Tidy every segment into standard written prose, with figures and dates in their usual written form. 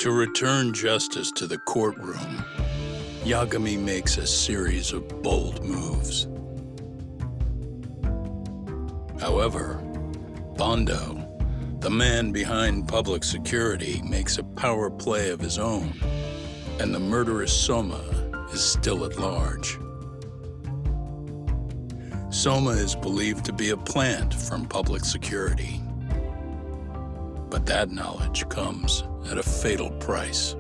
To return justice to the courtroom, Yagami makes a series of bold moves. However, Bondo, the man behind public security, makes a power play of his own, and the murderous Soma is still at large. Soma is believed to be a plant from public security. But that knowledge comes at a fatal price.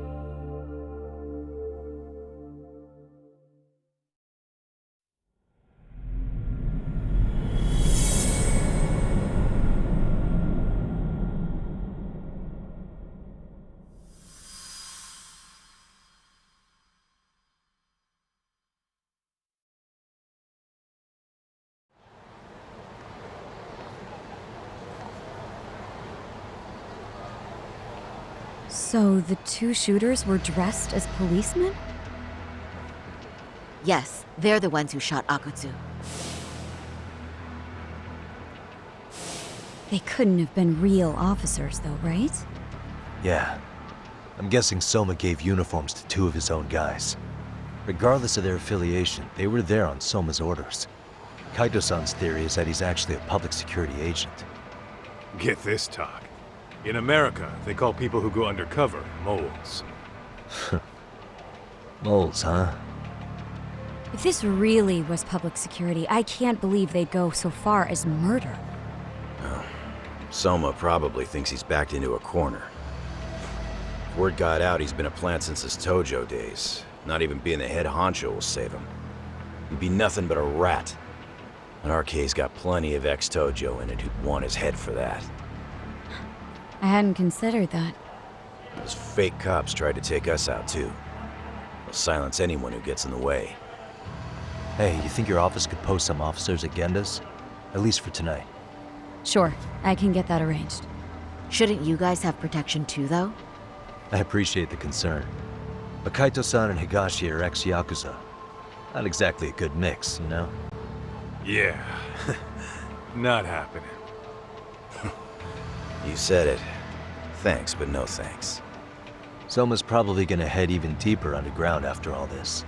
So the two shooters were dressed as policemen? Yes, they're the ones who shot Akutsu. They couldn't have been real officers though, right? Yeah. I'm guessing Soma gave uniforms to two of his own guys. Regardless of their affiliation, they were there on Soma's orders. Kaito-san's theory is that he's actually a public security agent. Get this, talk. In America, they call people who go undercover moles. Moles, huh? If this really was public security, I can't believe they'd go so far as murder. Soma probably thinks he's backed into a corner. If word got out he's been a plant since his Tojo days. Not even being the head honcho will save him. He'd be nothing but a rat. And RK's got plenty of ex-Tojo in it who'd want his head for that. I hadn't considered that. Those fake cops tried to take us out too. They'll silence anyone who gets in the way. Hey, you think your office could post some officers at Genda's? At least for tonight. Sure, I can get that arranged. Shouldn't you guys have protection too, though? I appreciate the concern. But Kaito-san and Higashi are ex-Yakuza. Not exactly a good mix, you know? Yeah. Not happening. You said it. Thanks, but no thanks. Soma's probably gonna head even deeper underground after all this.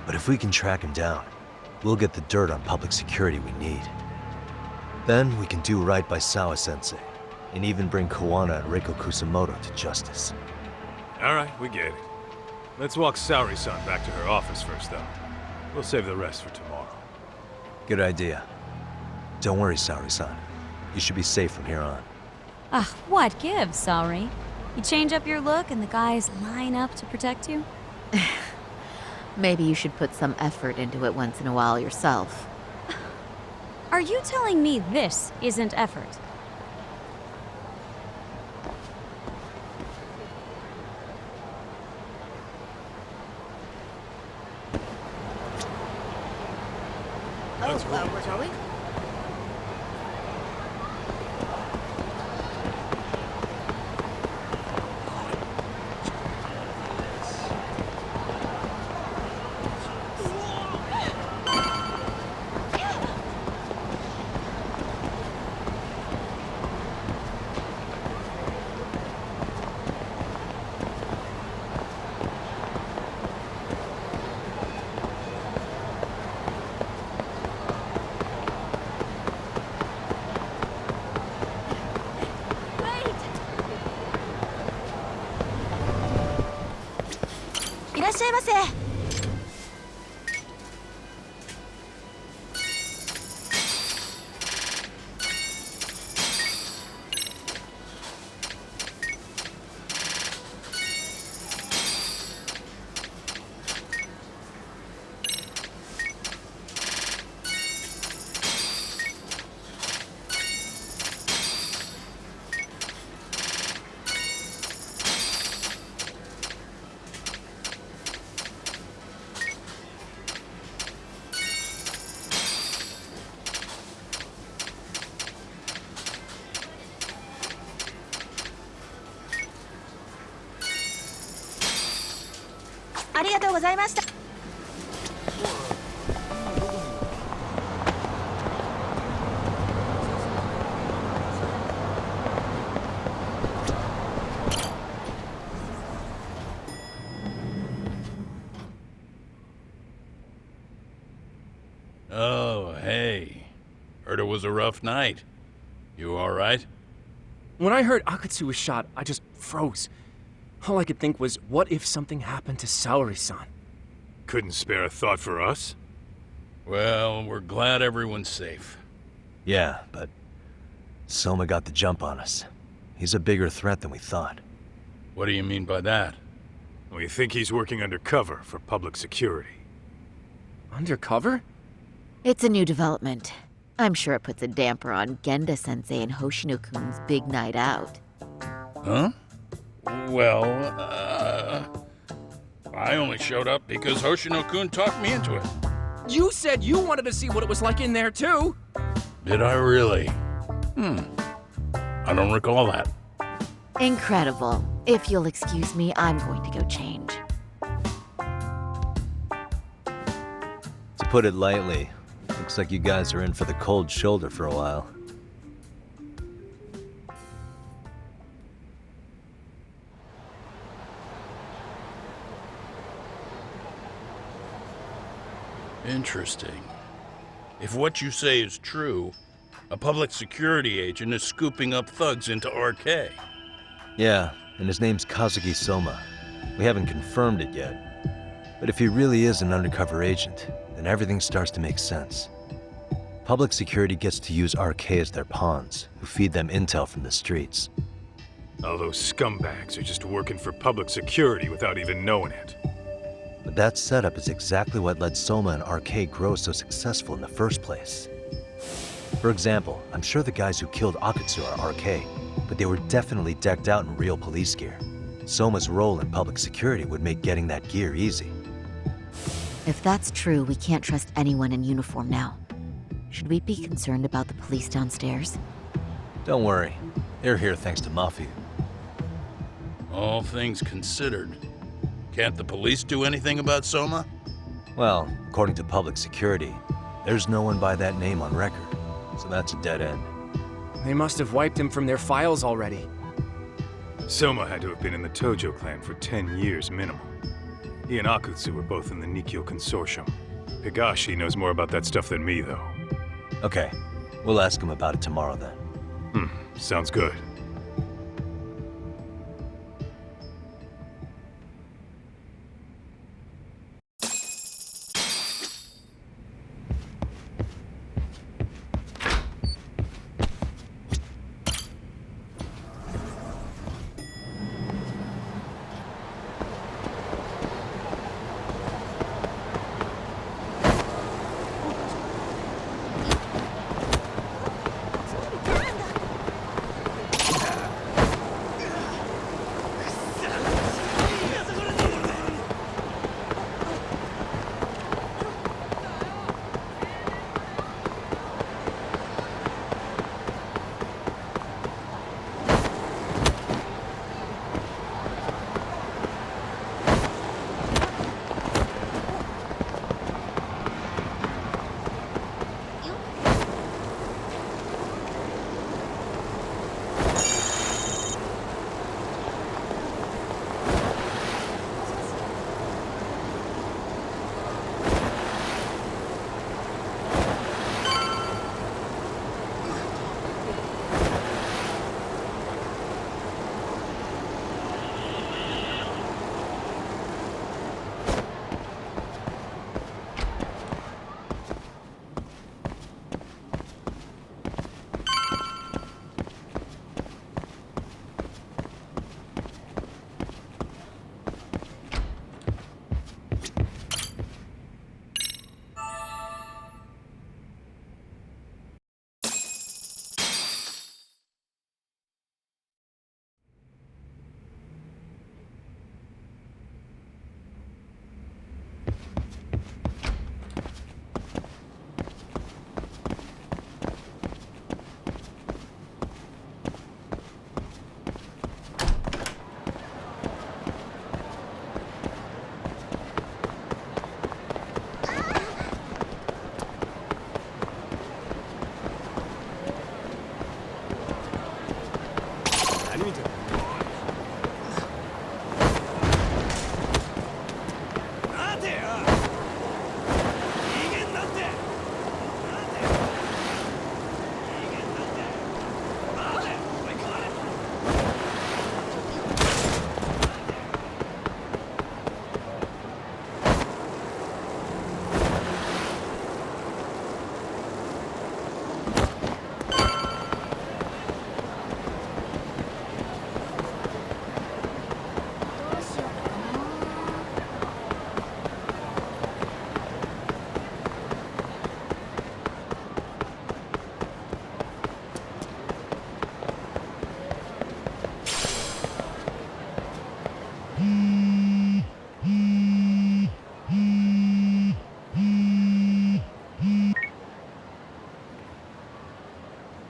But if we can track him down, we'll get the dirt on public security we need. Then we can do right by Sawa-sensei, and even bring Kawana and Reiko Kusamoto to justice. Alright, we get it. Let's walk Saori-san back to her office first, though. We'll save the rest for tomorrow. Good idea. Don't worry, Saori-san. You should be safe from here on. Ah, what gives, sorry? You change up your look and the guys line up to protect you? Maybe you should put some effort into it once in a while yourself. Are you telling me this isn't effort? We're going? Hey, heard it was a rough night. You all right? When I heard Akatsu was shot, I just froze. All I could think was, what if something happened to Saori-san? Couldn't spare a thought for us? Well, we're glad everyone's safe. Yeah, but Soma got the jump on us. He's a bigger threat than we thought. What do you mean by that? We think he's working undercover for public security. Undercover? It's a new development. I'm sure it puts a damper on Genda-sensei and Hoshino-kun's big night out. Huh? Well, I only showed up because Hoshino-kun talked me into it. You said you wanted to see what it was like in there, too! Did I really? I don't recall that. Incredible. If you'll excuse me, I'm going to go change. To put it lightly, looks like you guys are in for the cold shoulder for a while. Interesting. If what you say is true, a public security agent is scooping up thugs into RK. Yeah, and his name's Kazuki Soma. We haven't confirmed it yet. But if he really is an undercover agent, then everything starts to make sense. Public security gets to use RK as their pawns, who feed them intel from the streets. All those scumbags are just working for public security without even knowing it. But that setup is exactly what led Soma and RK grow so successful in the first place. For example, I'm sure the guys who killed Akatsu are RK, but they were definitely decked out in real police gear. Soma's role in public security would make getting that gear easy. If that's true, we can't trust anyone in uniform now. Should we be concerned about the police downstairs? Don't worry, they're here thanks to Mafia. All things considered, can't the police do anything about Soma? Well, according to public security, there's no one by that name on record, so that's a dead end. They must have wiped him from their files already. Soma had to have been in the Tojo clan for 10 years minimum. He and Akutsu were both in the Nikkyo Consortium. Higashi knows more about that stuff than me, though. Okay, we'll ask him about it tomorrow then. Sounds good.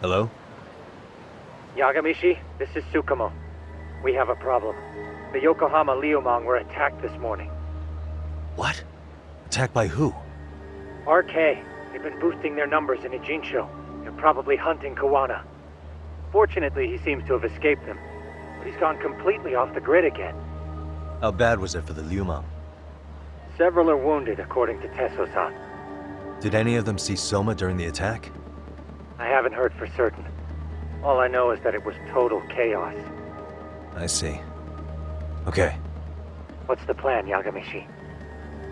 Hello? Yagamishi, this is Tsukumo. We have a problem. The Yokohama Liumang were attacked this morning. What? Attacked by who? RK. They've been boosting their numbers in Ijincho. They're probably hunting Kawana. Fortunately, he seems to have escaped them. But he's gone completely off the grid again. How bad was it for the Liumang? Several are wounded, according to Tesso-san. Did any of them see Soma during the attack? I haven't heard for certain. All I know is that it was total chaos. I see. Okay, What's the plan, Yagamishi?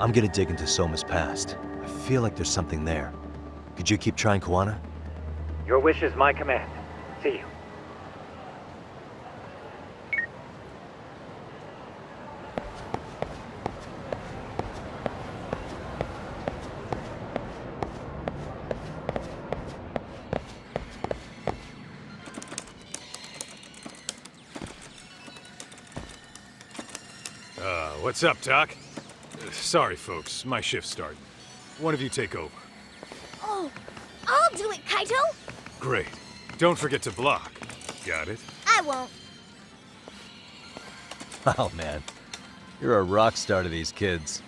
I'm gonna dig into Soma's past. I feel like there's something there. Could you keep trying Kawana? Your wish is my command. See you. What's up, Doc? Sorry, folks. My shift started. One of you take over. Oh, I'll do it, Kaito! Great. Don't forget to block. Got it? I won't. Oh man, you're a rock star to these kids.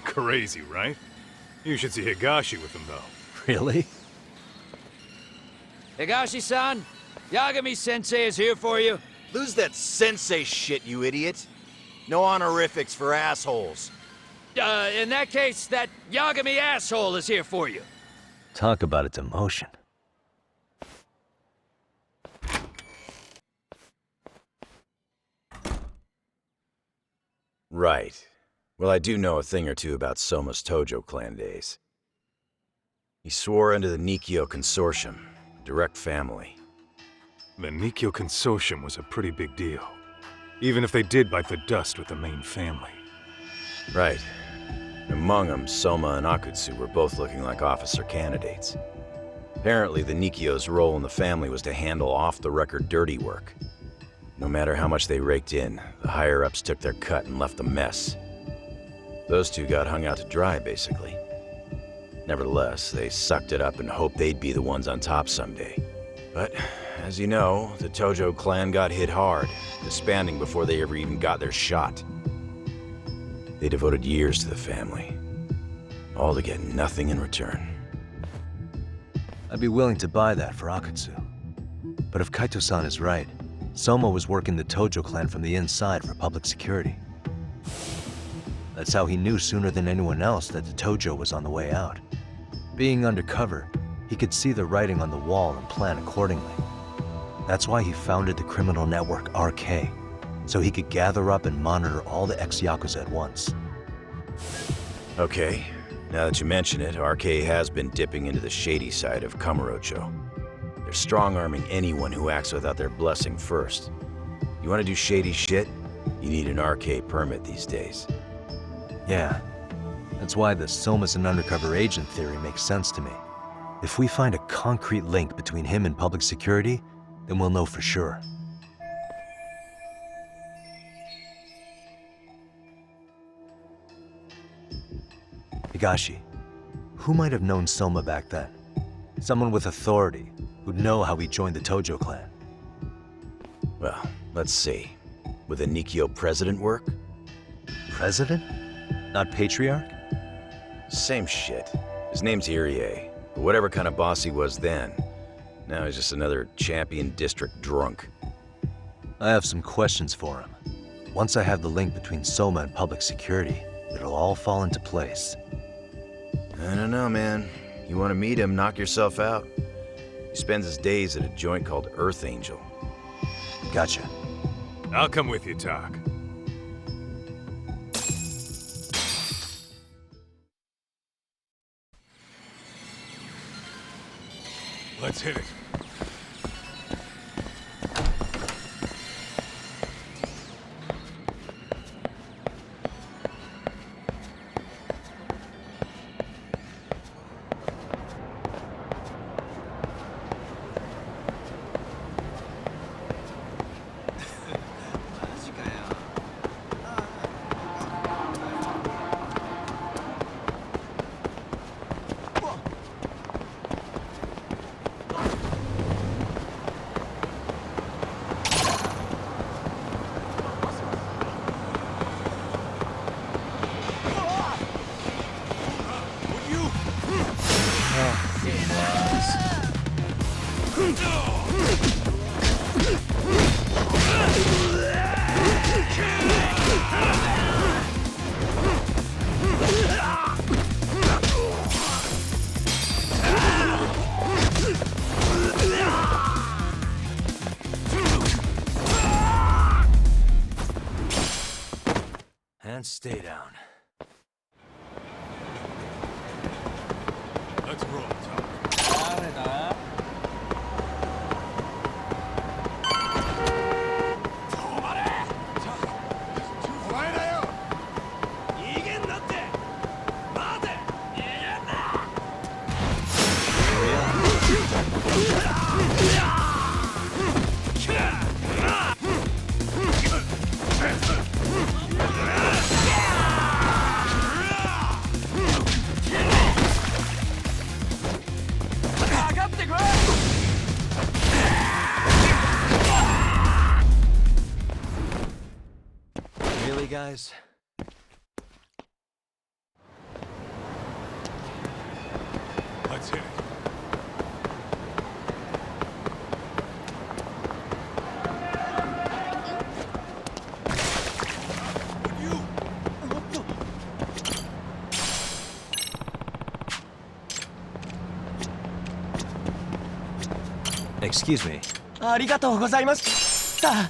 Crazy, right? You should see Higashi with them, though. Really? Higashi-san, Yagami-sensei is here for you. Lose that sensei shit, you idiot. No honorifics for assholes. In that case, that Yagami asshole is here for you. Talk about a demotion. Right. Well, I do know a thing or two about Soma's Tojo clan days. He swore into the Nikkyo Consortium, direct family. The Nikkyo Consortium was a pretty big deal. Even if they did bite the dust with the main family. Right. Among them, Soma and Akutsu were both looking like officer candidates. Apparently, the Nikkyo's role in the family was to handle off-the-record dirty work. No matter how much they raked in, the higher-ups took their cut and left a mess. Those two got hung out to dry, basically. Nevertheless, they sucked it up and hoped they'd be the ones on top someday. But, as you know, the Tojo clan got hit hard, disbanding before they ever even got their shot. They devoted years to the family, all to get nothing in return. I'd be willing to buy that for Akutsu. But if Kaito-san is right, Soma was working the Tojo clan from the inside for public security. That's how he knew sooner than anyone else that the Tojo was on the way out. Being undercover, he could see the writing on the wall and plan accordingly. That's why he founded the criminal network RK, so he could gather up and monitor all the ex-Yakuza at once. Okay, now that you mention it, RK has been dipping into the shady side of Kamurocho. They're strong-arming anyone who acts without their blessing first. You want to do shady shit? You need an RK permit these days. Yeah, that's why the Soma's an undercover agent theory makes sense to me. If we find a concrete link between him and public security, then we'll know for sure. Higashi, who might have known Soma back then? Someone with authority, who'd know how he joined the Tojo clan. Well, let's see. Would the Nikkyo president work? President? Not patriarch? Same shit. His name's Irie, but whatever kind of boss he was then, now he's just another champion district drunk. I have some questions for him. Once I have the link between Soma and public security, it'll all fall into place. I don't know, man. You want to meet him, knock yourself out. He spends his days at a joint called Earth Angel. Gotcha. I'll come with you, Doc. Let's hit it. And stay down. Let's roll, Tom. Really, guys? Let's hit it. Excuse me. ありがとうございました。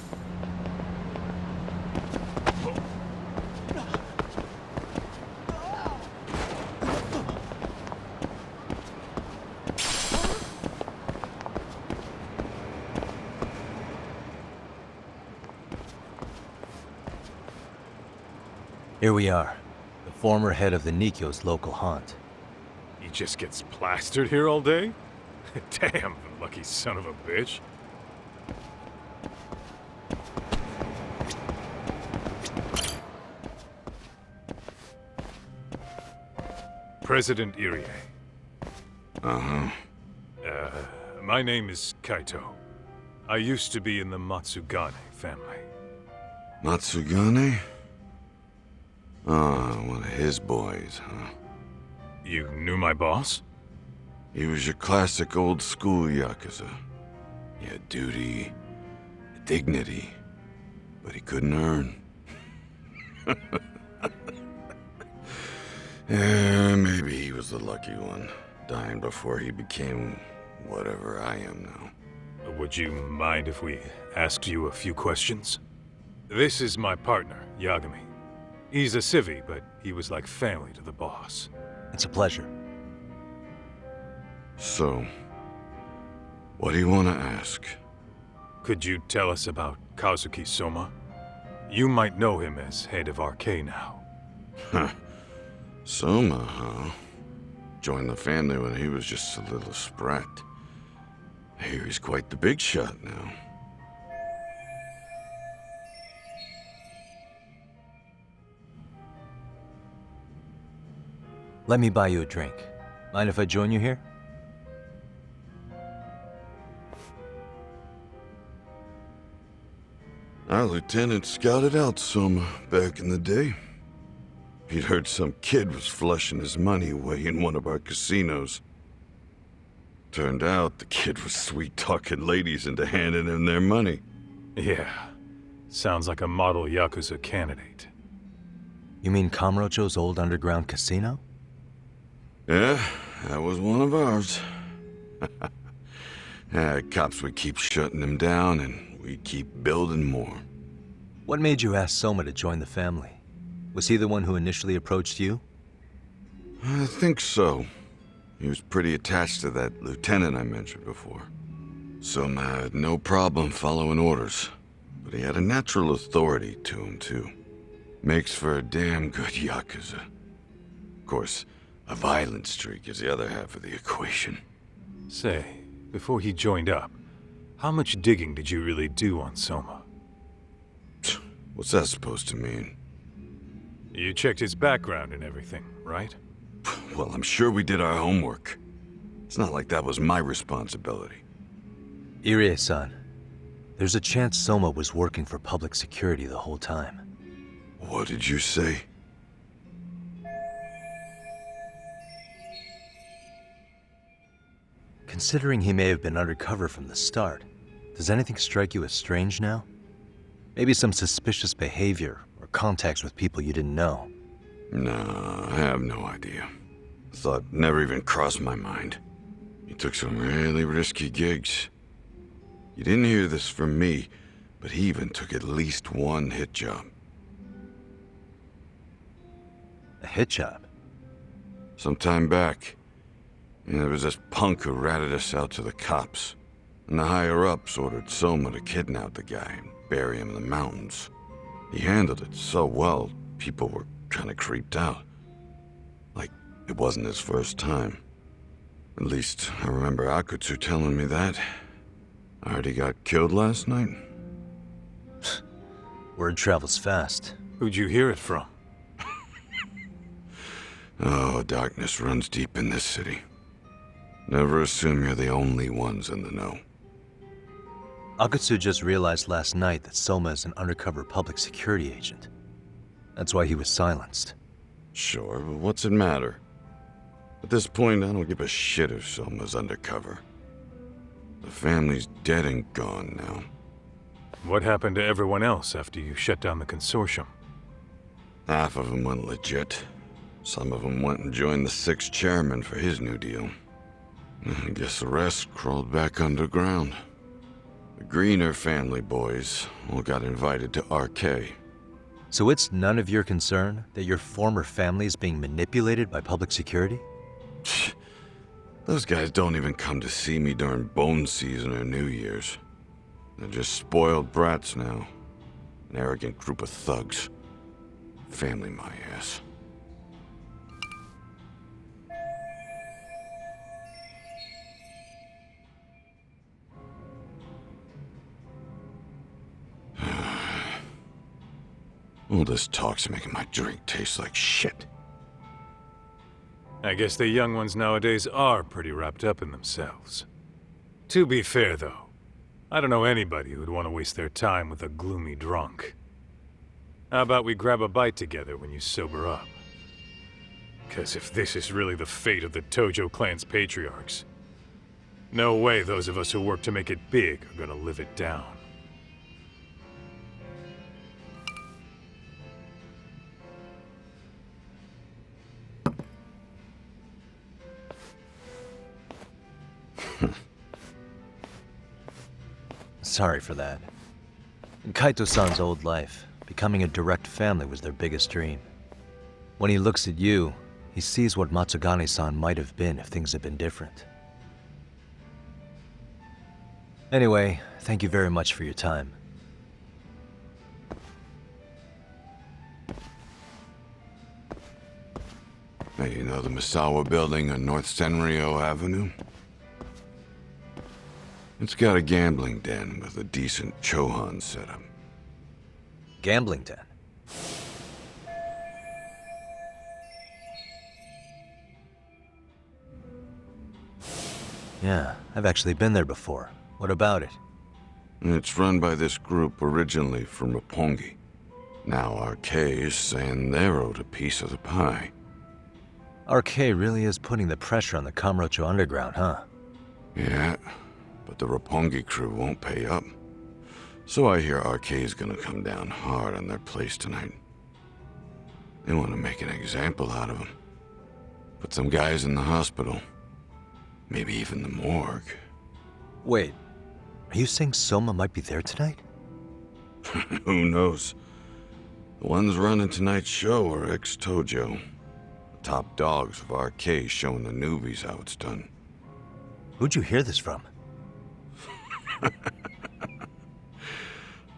Here we are. The former head of the Nikyo's local haunt. He just gets plastered here all day? Damn, the lucky son of a bitch. President Irie. Uh-huh. My name is Kaito. I used to be in the Matsugane family. Matsugane? Ah, one of his boys, huh? You knew my boss? He was your classic old school Yakuza. He had duty, dignity, but he couldn't earn. Yeah, maybe he was the lucky one, dying before he became whatever I am now. Would you mind if we asked you a few questions? This is my partner, Yagami. He's a civvy, but he was like family to the boss. It's a pleasure. So, what do you want to ask? Could you tell us about Kazuki Soma? You might know him as head of RK now. Huh. Soma, huh? Joined the family when he was just a little sprat. I hear he's quite the big shot now. Let me buy you a drink. Mind if I join you here? Our lieutenant scouted out Soma back in the day. He'd heard some kid was flushing his money away in one of our casinos. Turned out the kid was sweet-talking ladies into handing him their money. Yeah. Sounds like a model Yakuza candidate. You mean Kamurocho's old underground casino? Yeah, that was one of ours. Cops would keep shutting him down, and we'd keep building more. What made you ask Soma to join the family? Was he the one who initially approached you? I think so. He was pretty attached to that lieutenant I mentioned before. Soma had no problem following orders, but he had a natural authority to him, too. Makes for a damn good Yakuza. Of course, a violent streak is the other half of the equation. Say, before he joined up, how much digging did you really do on Soma? What's that supposed to mean? You checked his background and everything, right? Well, I'm sure we did our homework. It's not like that was my responsibility. Irie-san, there's a chance Soma was working for public security the whole time. What did you say? considering he may have been undercover from the start, does anything strike you as strange now? Maybe some suspicious behavior or contacts with people you didn't know? No, I have no idea. Thought never even crossed my mind. He took some really risky gigs. You didn't hear this from me, but he even took at least one hit job. A hit job? Some time back, there was this punk who ratted us out to the cops. And the higher-ups ordered Soma to kidnap the guy and bury him in the mountains. He handled it so well, people were kind of creeped out. Like, it wasn't his first time. At least, I remember Akutsu telling me that. I heard he got killed last night. Word travels fast. Who'd you hear it from? Oh, darkness runs deep in this city. Never assume you're the only ones in the know. Akutsu just realized last night that Soma is an undercover public security agent. That's why he was silenced. Sure, but what's it matter? At this point, I don't give a shit if Soma's undercover. The family's dead and gone now. What happened to everyone else after you shut down the consortium? Half of them went legit. Some of them went and joined the 6th chairman for his new deal. I guess the rest crawled back underground. The Greener family boys all got invited to RK. So it's none of your concern that your former family is being manipulated by public security? Those guys don't even come to see me during bone season or New Year's. They're just spoiled brats now. An arrogant group of thugs. Family my ass. All this talk's making my drink taste like shit. I guess the young ones nowadays are pretty wrapped up in themselves. To be fair, though, I don't know anybody who'd want to waste their time with a gloomy drunk. How about we grab a bite together when you sober up? 'Cause if this is really the fate of the Tojo clan's patriarchs, no way those of us who work to make it big are gonna live it down. Sorry for that. In Kaito-san's old life, becoming a direct family was their biggest dream. When he looks at you, he sees what Matsugane-san might have been if things had been different. Anyway, thank you very much for your time. Hey, you know the Misawa building on North Senryo Avenue? It's got a gambling den with a decent Chohan setup. Gambling den? Yeah, I've actually been there before. What about it? It's run by this group originally from Roppongi. Now RK is saying they're owed a piece of the pie. RK really is putting the pressure on the Kamurocho Underground, huh? Yeah, but the Roppongi crew won't pay up. So I hear RK is gonna come down hard on their place tonight. They want to make an example out of them. Put some guys in the hospital. Maybe even the morgue. Wait, are you saying Soma might be there tonight? Who knows? The ones running tonight's show are ex-Tojo. The top dogs of RK showing the newbies how it's done. Who'd you hear this from?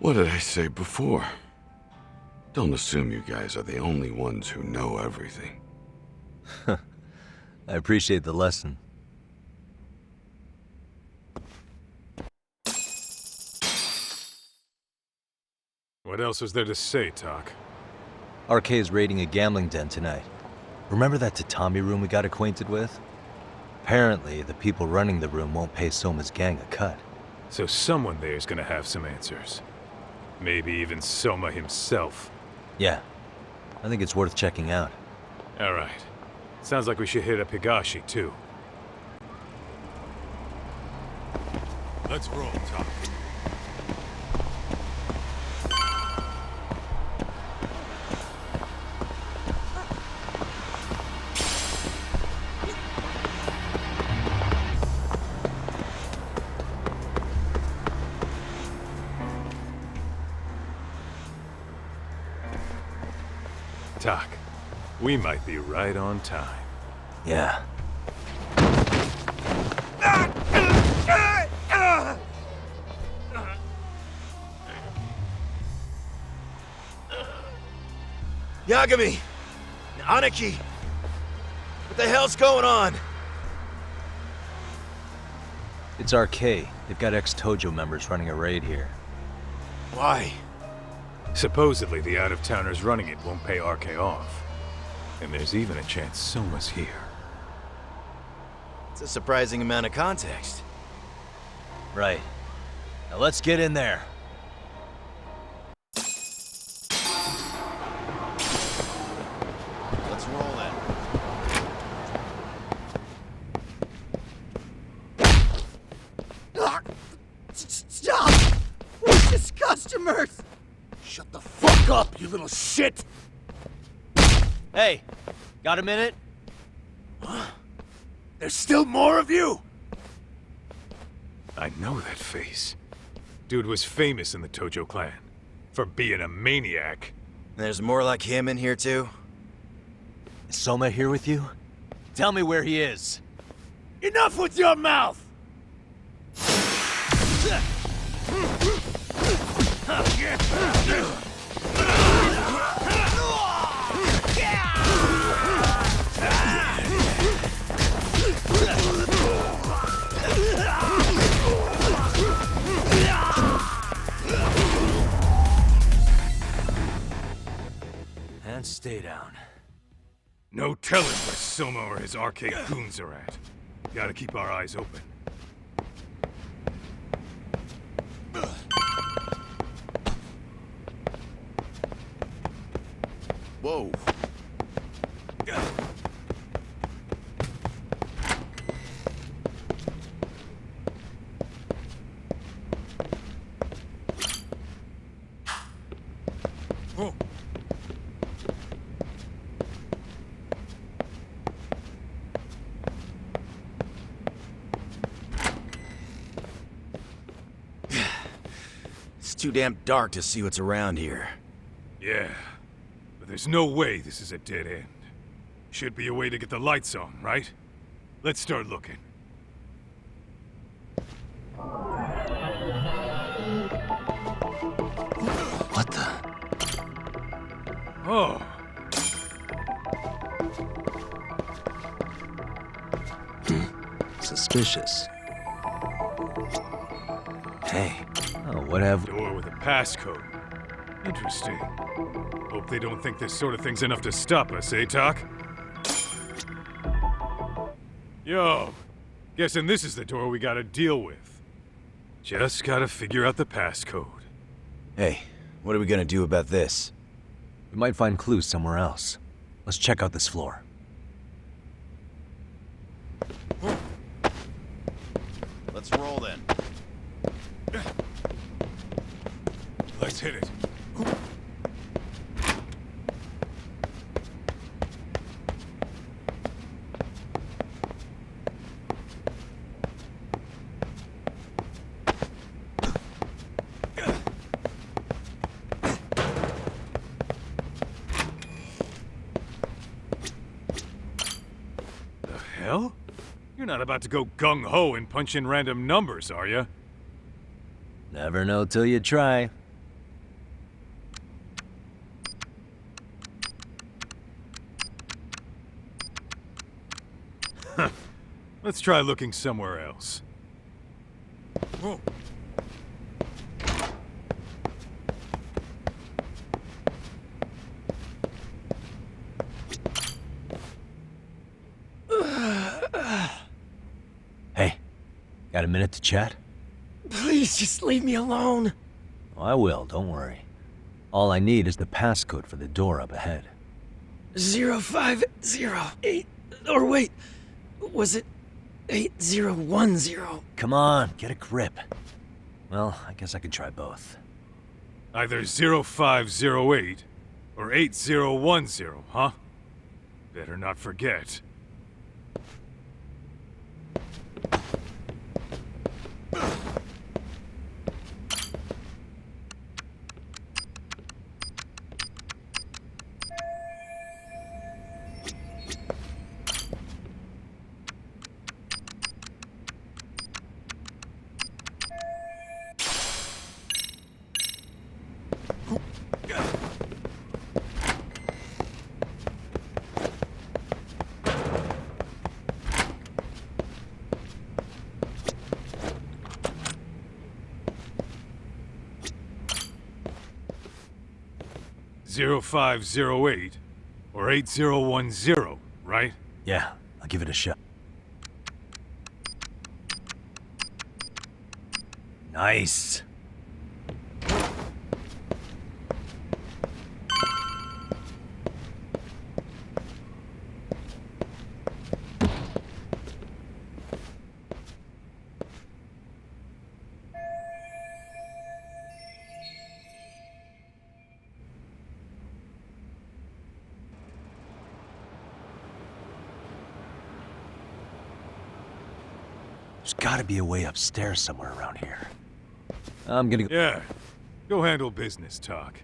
What did I say before? Don't assume you guys are the only ones who know everything. I appreciate the lesson. What else is there to say, Talk? RK is raiding a gambling den tonight. Remember that tatami room we got acquainted with? Apparently, the people running the room won't pay Soma's gang a cut. So someone there is gonna have some answers. Maybe even Soma himself. Yeah, I think it's worth checking out. Alright. Sounds like we should hit up Higashi, too. Let's roll, Tom. Doc, we might be right on time. Yeah. Yagami! Aniki! What the hell's going on? It's RK. They've got ex-Tojo members running a raid here. Why? Supposedly, the out-of-towners running it won't pay RK off. And there's even a chance Soma's here. It's a surprising amount of context. Right. Now let's get in there. Let's roll that. Stop! We're just customers! Shut the fuck up, you little shit! Hey, got a minute? There's still more of you? I know that face. Dude was famous in the Tojo clan. For being a maniac. There's more like him in here, too? Is Soma here with you? Tell me where he is. Enough with your mouth! And stay down. No telling where Soma or his arcade goons are at. Gotta keep our eyes open. Whoa. It's too damn dark to see what's around here. Yeah, but there's no way this is a dead end. Should be a way to get the lights on, right? Let's start looking. What the? Oh, Suspicious. Hey. Oh, what have... door with a passcode. Interesting. Hope they don't think this sort of thing's enough to stop us, eh, Doc? Yo, guessing this is the door we gotta deal with. Just gotta figure out the passcode. Hey, what are we gonna do about this? We might find clues somewhere else. Let's check out this floor. Let's roll then. Let's hit it. The hell? You're not about to go gung-ho and punch in random numbers, are you? Never know till you try. Let's try looking somewhere else. Whoa. Hey, got a minute to chat? Please just leave me alone. Oh, I will, don't worry. All I need is the passcode for the door up ahead. 0508. Or wait, was it 8010? Come on, get a grip. Well, I guess I could try both. Either 0508 or 8010, huh? Better not forget. Zero 0508 or 8010, right? Yeah, I'll give it a shot. Nice. There's gotta be a way upstairs somewhere around here. I'm gonna go. Yeah. Go handle business talk.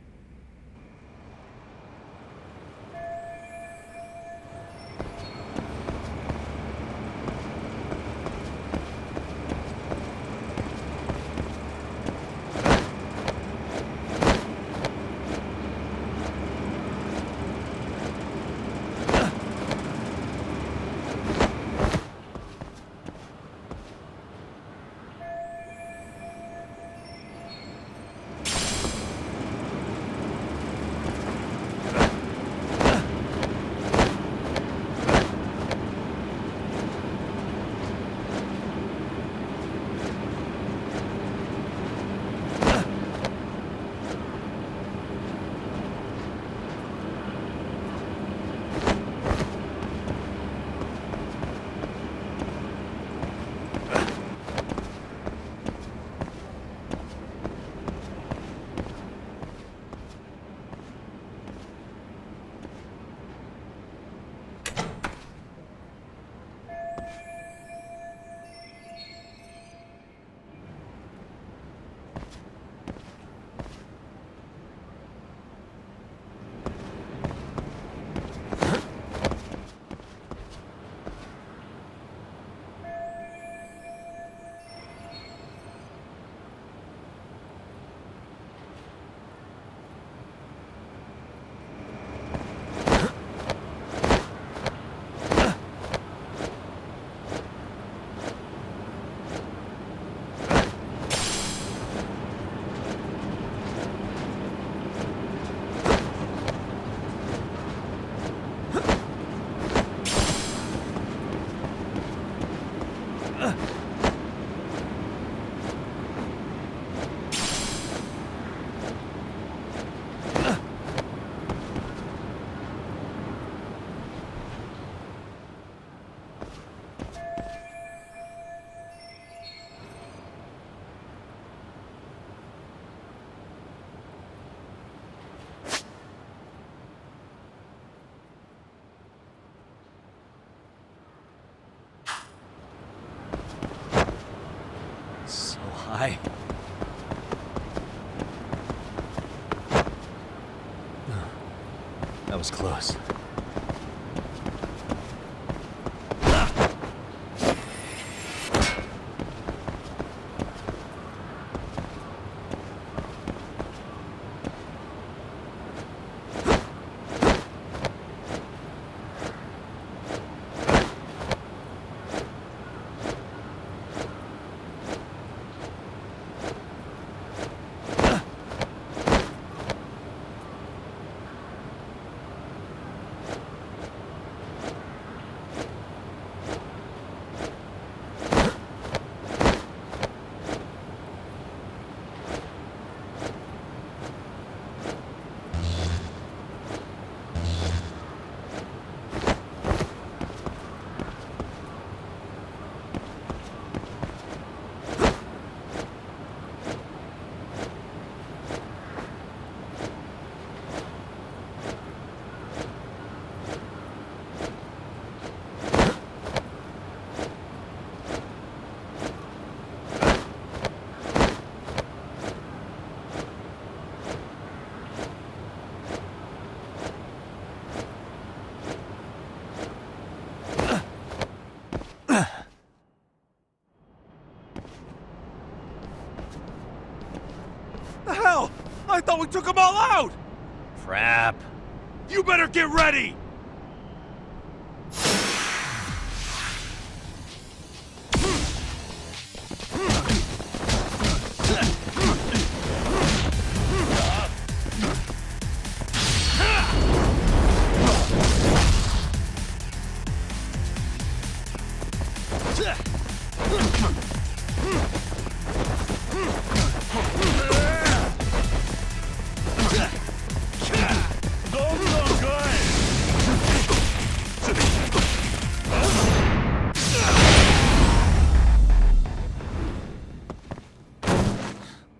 So high. That was close. The hell? I thought we took them all out! Crap. You better get ready!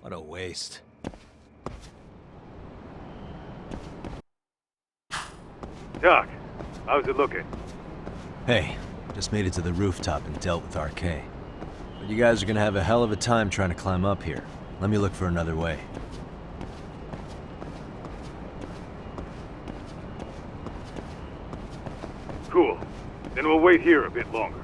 What a waste. Doc, how's it looking? Hey, just made it to the rooftop and dealt with RK. But you guys are gonna have a hell of a time trying to climb up here. Let me look for another way. Cool. Then we'll wait here a bit longer.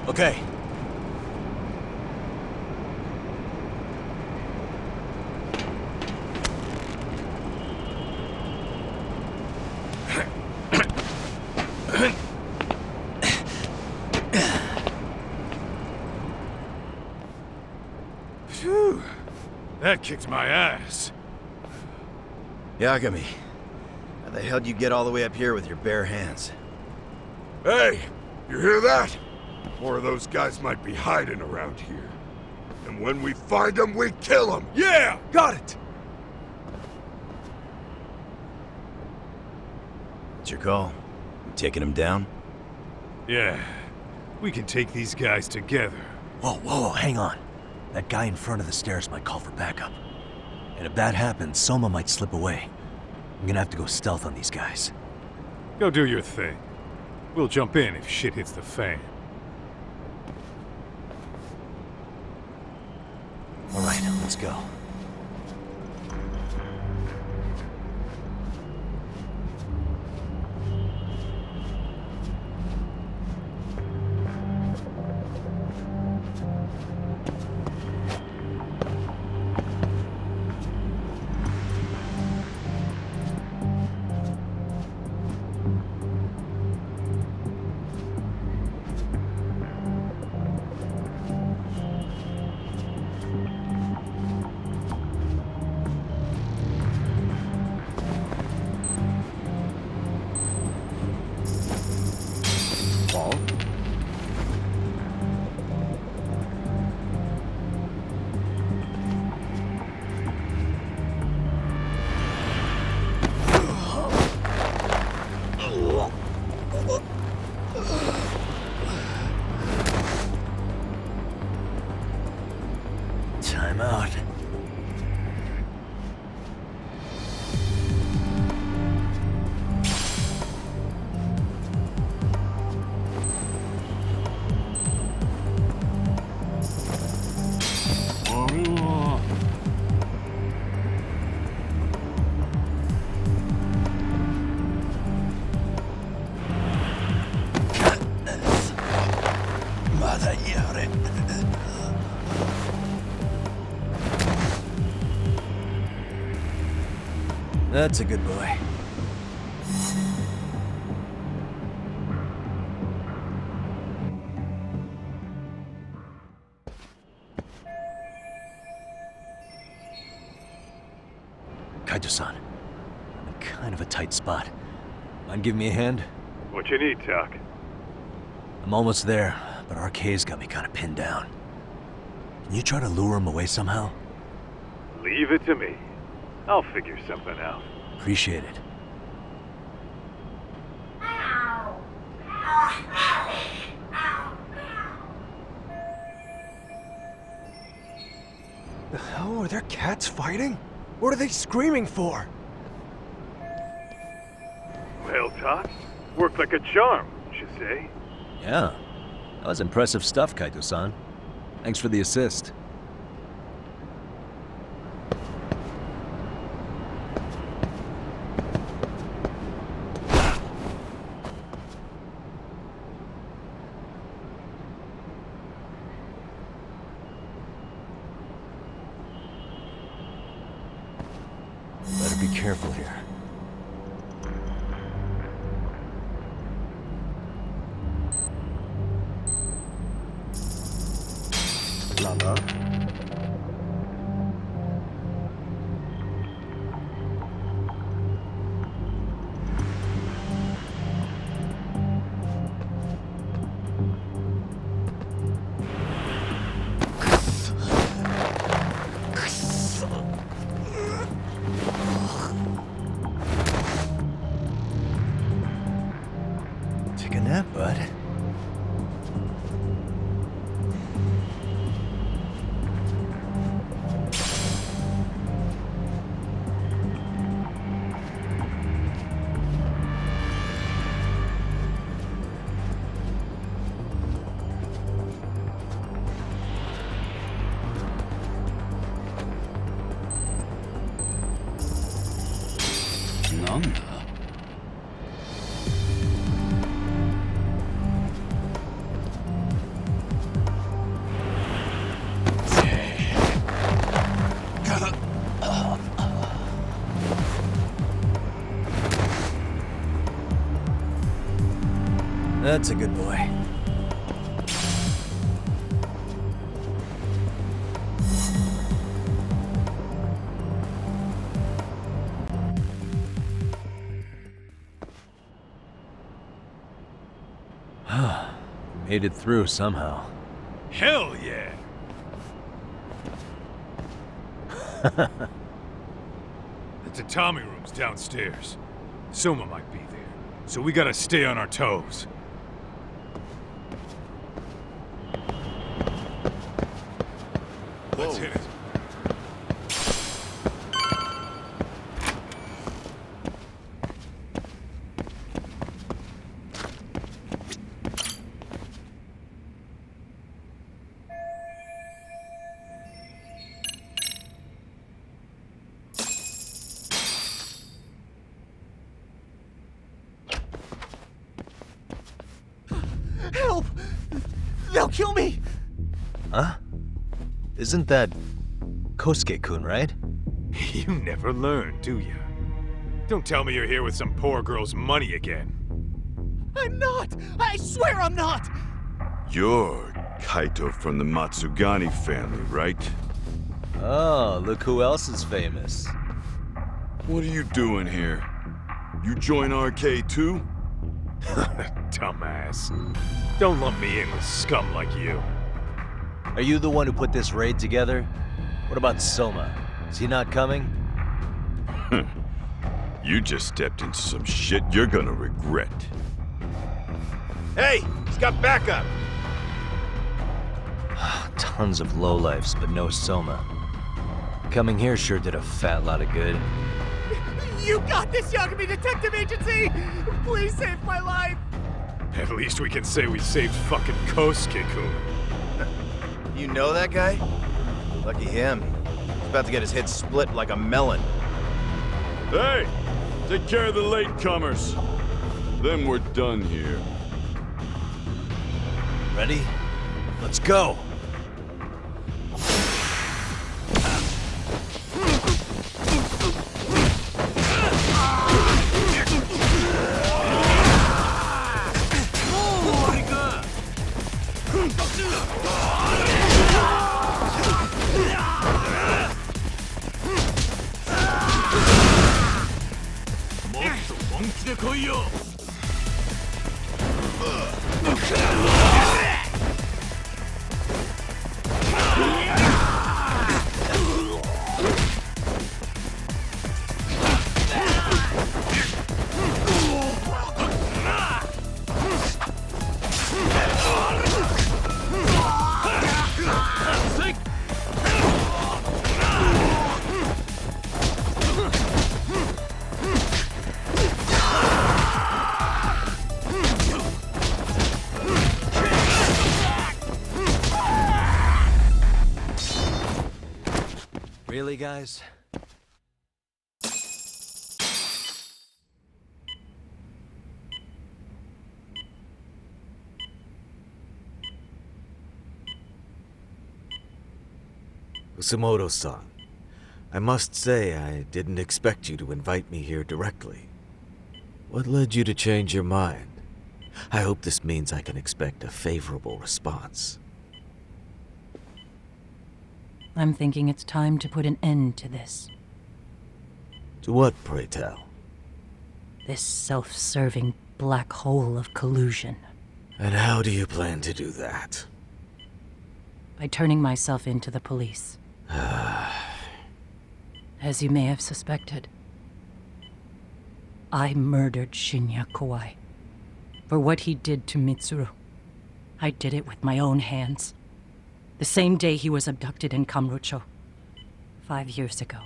Okay. Phew. That kicked my ass. Yagami, how the hell'd you get all the way up here with your bare hands? Hey, you hear that? More of those guys might be hiding around here. And when we find them, we kill them! Yeah! Got it! It's your call. You taking them down? Yeah. We can take these guys together. Whoa, hang on. That guy in front of the stairs might call for backup. And if that happens, Soma might slip away. I'm gonna have to go stealth on these guys. Go do your thing. We'll jump in if shit hits the fan. All right, let's go. Time out. That's a good boy. Kaito-san, I'm in kind of a tight spot. Mind giving me a hand? What you need, Doc? I'm almost there, but RK's got me kind of pinned down. Can you try to lure him away somehow? Leave it to me. I'll figure something out. Appreciate it. The hell? Are there cats fighting? What are they screaming for? Well, Doc, worked like a charm, you say? Yeah. That was impressive stuff, Kaito-san. Thanks for the assist. Better be careful here. Lala? Take a nap, bud. That's a good boy. Made it through somehow. Hell yeah! The tatami room's downstairs. Soma might be there, so we gotta stay on our toes. Let's hit it. Help! They'll kill me! Huh? Isn't that Kosuke-kun, right? You never learn, do ya? Don't tell me you're here with some poor girl's money again. I'm not! I swear I'm not! You're Kaito from the Matsugani family, right? Oh, look who else is famous. What are you doing here? You join RK too? Dumbass. Don't lump me in with scum like you. Are you the one who put this raid together? What about Soma? Is he not coming? You just stepped into some shit you're gonna regret. Hey, he's got backup. Tons of lowlifes, but no Soma. Coming here sure did a fat lot of good. You got this, Yagami Detective Agency! Please save my life! At least we can say we saved fucking Kosuke-kun. You know that guy? Lucky him. He's about to get his head split like a melon. Hey! Take care of the latecomers. Then we're done here. Ready? Let's go! early, guys? Kusumoto-san, I must say I didn't expect you to invite me here directly. What led you to change your mind? I hope this means I can expect a favorable response. I'm thinking it's time to put an end to this. To what, pray tell? This self-serving black hole of collusion. And how do you plan to do that? By turning myself into the police. As you may have suspected, I murdered Shinya Kawai. For what he did to Mitsuru. I did it with my own hands. The same day he was abducted in Kamurocho. 5 years ago.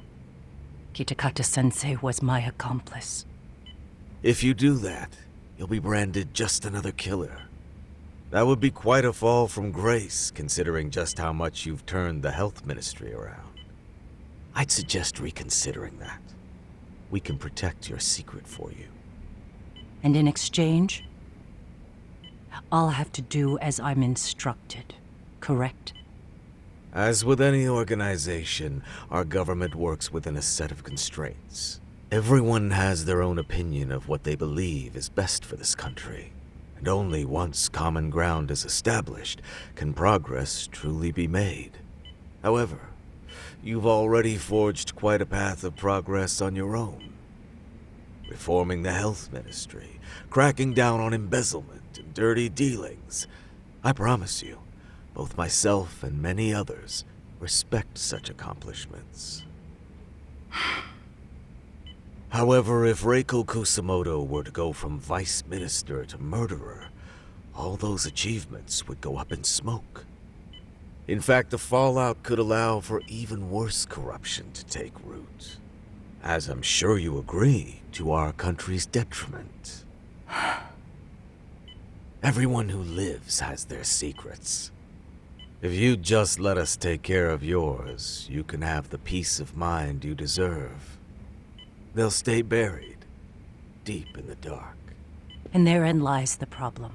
Kitakata-sensei was my accomplice. If you do that, you'll be branded just another killer. That would be quite a fall from grace, considering just how much you've turned the health ministry around. I'd suggest reconsidering that. We can protect your secret for you. And in exchange, I'll have to do as I'm instructed, correct? As with any organization, our government works within a set of constraints. Everyone has their own opinion of what they believe is best for this country. And only once common ground is established can progress truly be made. However, you've already forged quite a path of progress on your own. Reforming the health ministry, cracking down on embezzlement and dirty dealings. I promise you, both myself and many others respect such accomplishments. However, if Reiko Kusumoto were to go from vice minister to murderer, all those achievements would go up in smoke. In fact, the fallout could allow for even worse corruption to take root. As I'm sure you agree, to our country's detriment. Everyone who lives has their secrets. If you'd just let us take care of yours, you can have the peace of mind you deserve. They'll stay buried, deep in the dark. And therein lies the problem.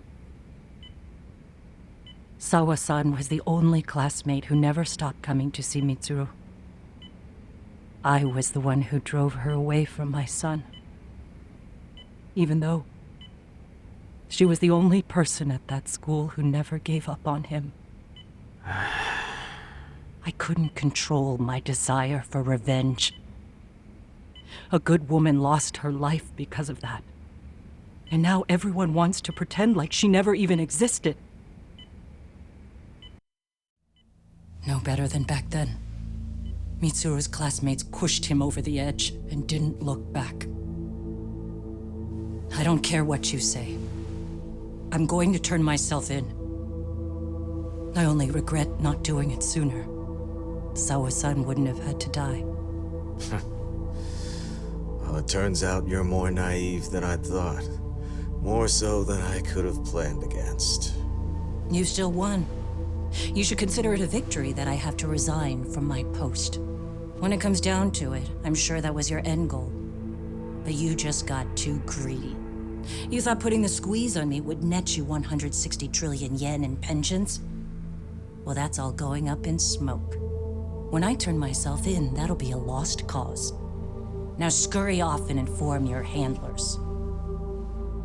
Sawa-san was the only classmate who never stopped coming to see Mitsuru. I was the one who drove her away from my son. Even though she was the only person at that school who never gave up on him. I couldn't control my desire for revenge. A good woman lost her life because of that. And now everyone wants to pretend like she never even existed. No better than back then. Mitsuru's classmates pushed him over the edge and didn't look back. I don't care what you say. I'm going to turn myself in. I only regret not doing it sooner. Sawa-san wouldn't have had to die. Well, it turns out you're more naive than I thought. More so than I could have planned against. You still won. You should consider it a victory that I have to resign from my post. When it comes down to it, I'm sure that was your end goal. But you just got too greedy. You thought putting the squeeze on me would net you 160 trillion yen in pensions? Well, that's all going up in smoke. When I turn myself in, that'll be a lost cause. Now scurry off and inform your handlers.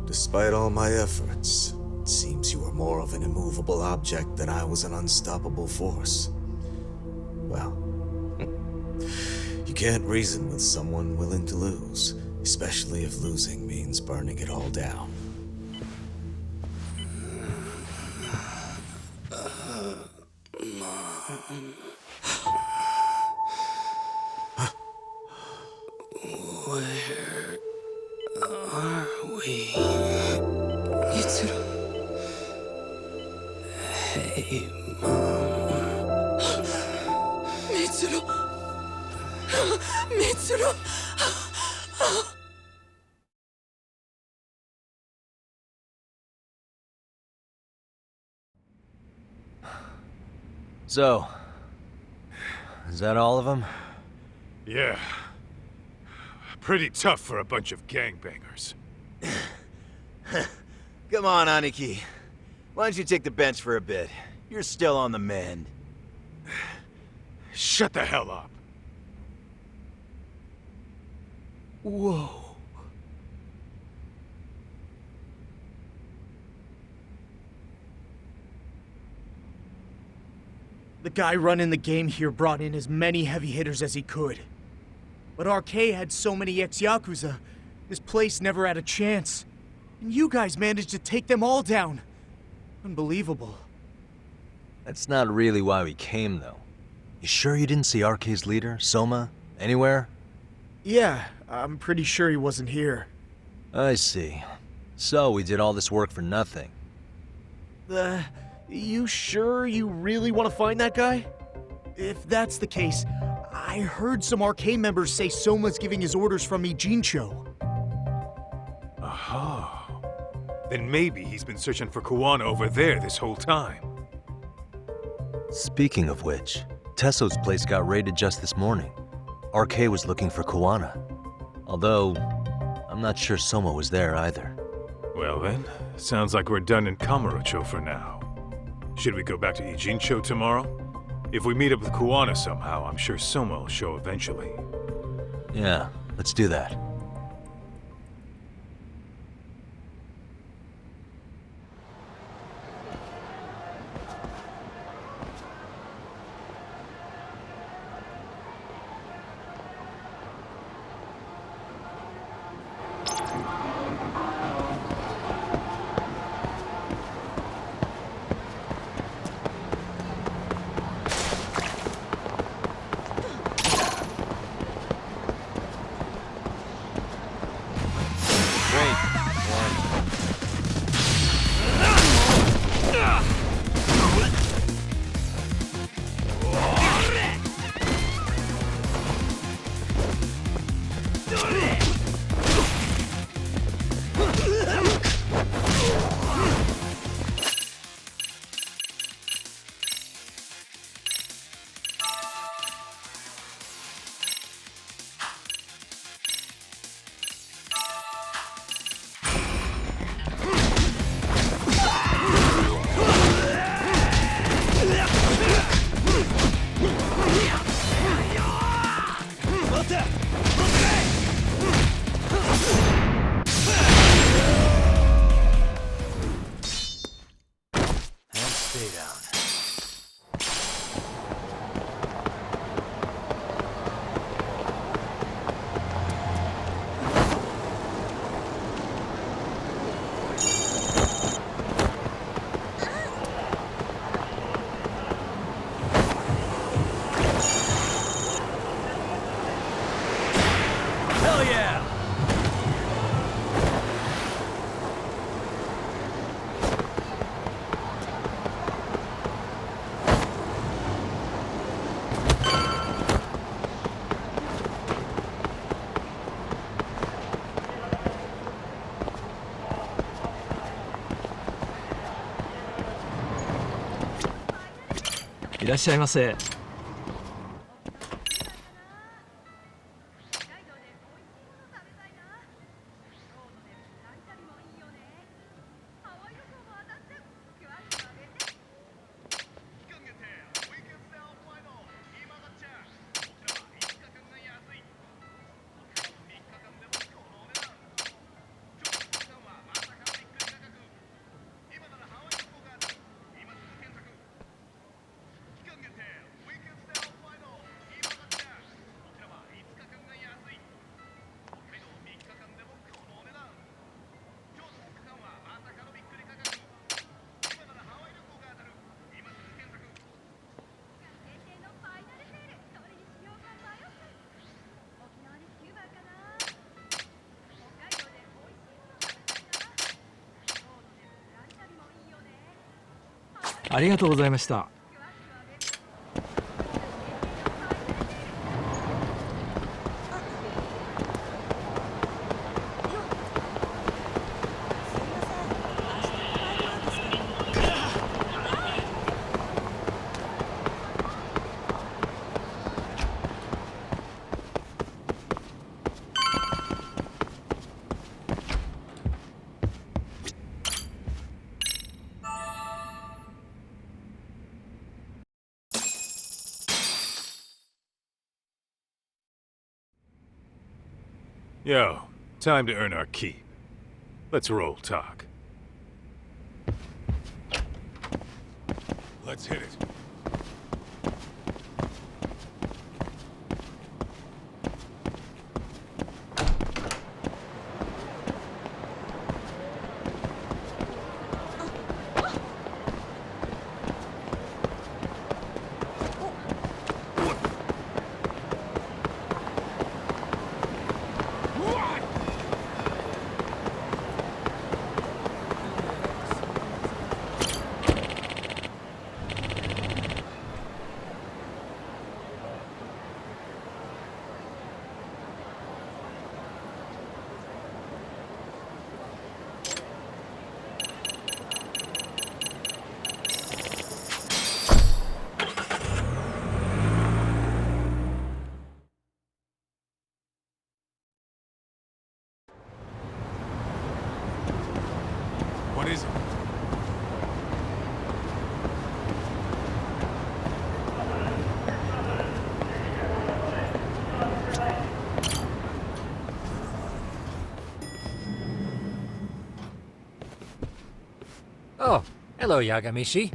Despite all my efforts, it seems you were more of an immovable object than I was an unstoppable force. Well, you can't reason with someone willing to lose, especially if losing means burning it all down. Where are we? Mitsuru. Hey, Mom. Mitsuru. Mitsuru. So, is that all of them? Yeah. Pretty tough for a bunch of gangbangers. Come on, Aniki. Why don't you take the bench for a bit? You're still on the mend. Shut the hell up. Whoa. The guy running the game here brought in as many heavy hitters as he could. But RK had so many ex-Yakuza, this place never had a chance. And you guys managed to take them all down. Unbelievable. That's not really why we came, though. You sure you didn't see RK's leader, Soma, anywhere? Yeah, I'm pretty sure he wasn't here. I see. So we did all this work for nothing. You sure you really want to find that guy? If that's the case, I heard some RK members say Soma's giving his orders from Ijincho. Aha. Then maybe he's been searching for Kuwana over there this whole time. Speaking of which, Tesso's place got raided just this morning. RK was looking for Kuwana. Although, I'm not sure Soma was there either. Well then, sounds like we're done in Kamurocho for now. Should we go back to Ijincho tomorrow? If we meet up with Kuwana somehow, I'm sure Soma will show eventually. Yeah, let's do that.いらっしゃいませ。ありがとうございました。Yo, time to earn our keep. Let's roll talk. Let's hit it. What is it? Oh, hello, Yagamishi.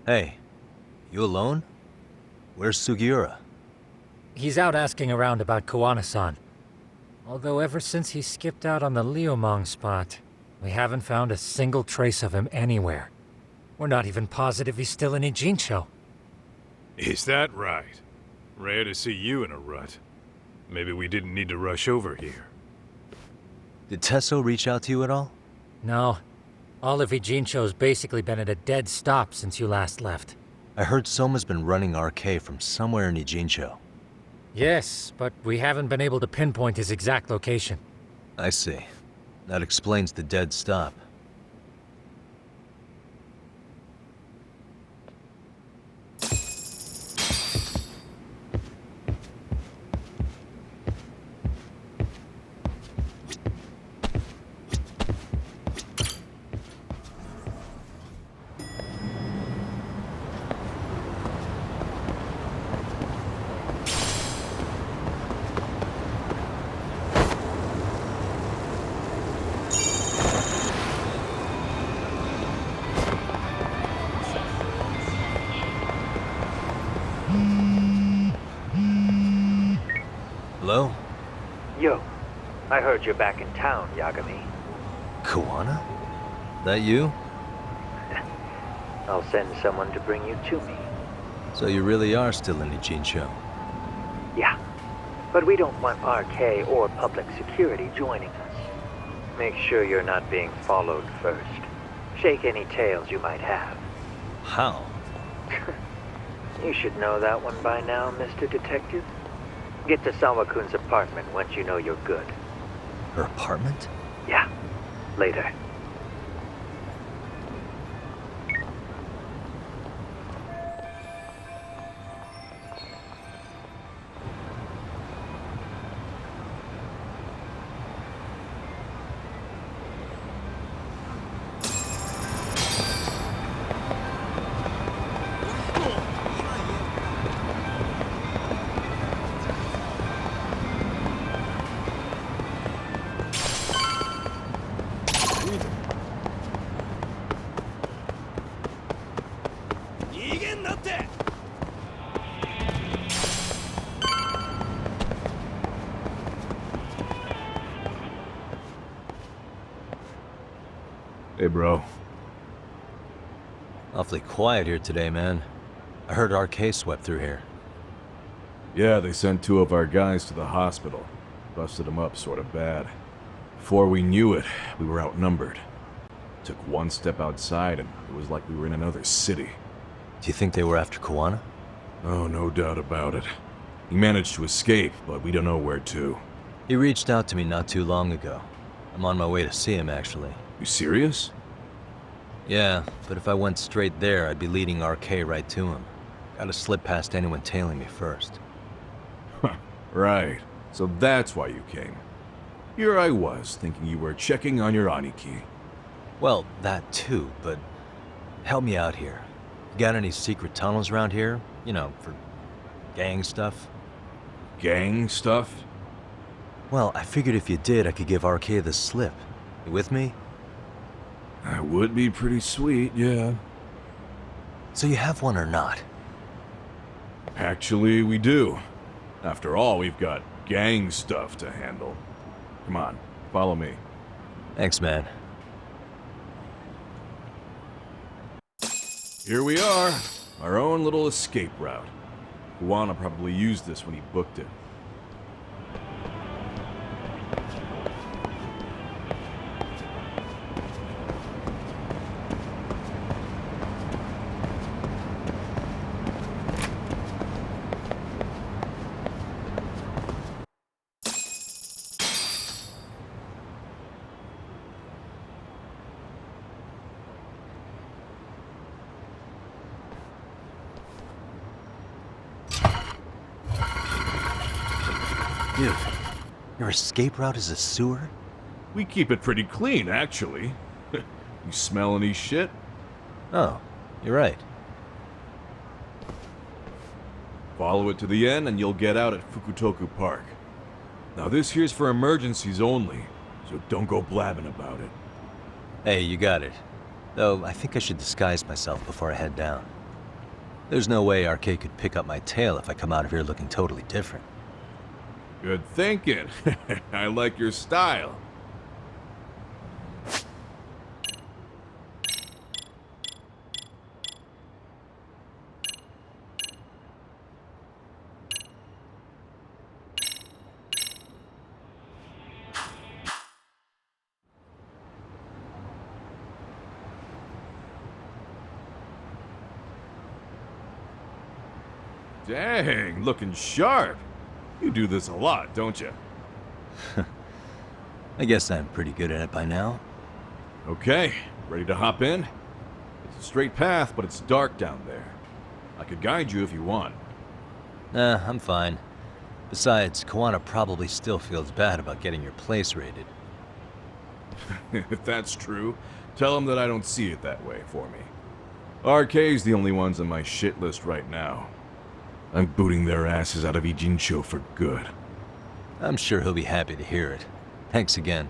Hey, you alone? Where's Sugiura? He's out asking around about Kawana-san. Although ever since he skipped out on the Liumang spot, we haven't found a single trace of him anywhere. We're not even positive he's still in Ijincho. Is that right? Rare to see you in a rut. Maybe we didn't need to rush over here. Did Tesso reach out to you at all? No. All of Ijincho's basically been at a dead stop since you last left. I heard Soma's been running RK from somewhere in Ijincho. Yes, but we haven't been able to pinpoint his exact location. I see. That explains the dead stop. Hello? Yo, I heard you're back in town, Yagami. Kawana? That you? I'll send someone to bring you to me. So you really are still in Ijincho? Yeah, but we don't want RK or public security joining us. Make sure you're not being followed first. Shake any tails you might have. How? You should know that one by now, Mr. Detective. Get to Sawa-kun's apartment once you know you're good. Her apartment? Yeah, later. Hey, bro. Awfully quiet here today, man. I heard RK swept through here. Yeah, they sent 2 of our guys to the hospital. Busted them up sort of bad. Before we knew it, we were outnumbered. Took one step outside and it was like we were in another city. Do you think they were after Kawana? Oh, no doubt about it. He managed to escape, but we don't know where to. He reached out to me not too long ago. I'm on my way to see him, actually. You serious? Yeah, but if I went straight there, I'd be leading RK right to him. Gotta slip past anyone tailing me first. Right. So that's why you came. Here I was, thinking you were checking on your Aniki. Well, that too, but help me out here. You got any secret tunnels around here? You know, for gang stuff? Gang stuff? Well, I figured if you did, I could give RK the slip. You with me? That would be pretty sweet, yeah. So you have one or not? Actually, we do. After all, we've got gang stuff to handle. Come on, follow me. Thanks, man. Here we are, our own little escape route. Juana probably used this when he booked it. Dude, your escape route is a sewer? We keep it pretty clean, actually. You smell any shit? Oh, you're right. Follow it to the end and you'll get out at Fukutoku Park. Now this here's for emergencies only, so don't go blabbing about it. Hey, you got it. Though, I think I should disguise myself before I head down. There's no way RK could pick up my tail if I come out of here looking totally different. Good thinking. I like your style. Dang, looking sharp. You do this a lot, don't you? I guess I'm pretty good at it by now. Okay, ready to hop in? It's a straight path, but it's dark down there. I could guide you if you want. Nah, I'm fine. Besides, Koana probably still feels bad about getting your place raided. If that's true, tell him that I don't see it that way for me. RK's the only ones on my shit list right now. I'm booting their asses out of Ijincho for good. I'm sure he'll be happy to hear it. Thanks again.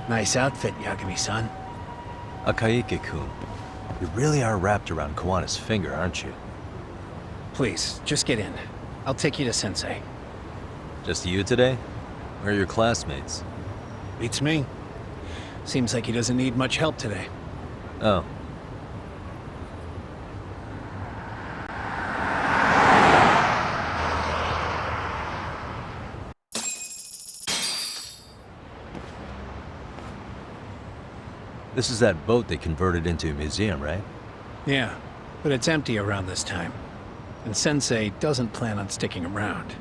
Nice outfit, Yagami-san. Akaike-kun. You really are wrapped around Kawana's finger, aren't you? Please, just get in. I'll take you to Sensei. Just you today? Where are your classmates? Beats me. Seems like he doesn't need much help today. Oh. This is that boat they converted into a museum, right? Yeah, but it's empty around this time. And Sensei doesn't plan on sticking around.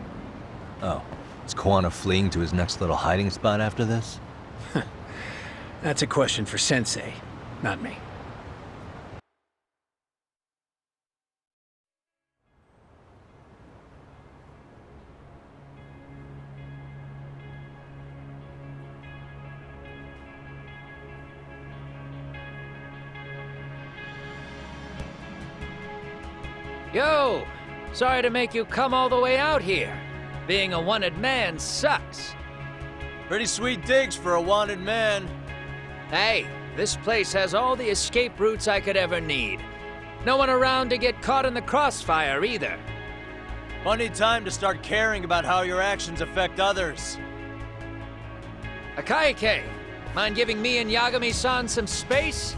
Oh. Is Kawana fleeing to his next little hiding spot after this? That's a question for Sensei, not me. Yo! Sorry to make you come all the way out here. Being a wanted man sucks. Pretty sweet digs for a wanted man. Hey, this place has all the escape routes I could ever need. No one around to get caught in the crossfire either. Funny time to start caring about how your actions affect others. Akaike, mind giving me and Yagami-san some space?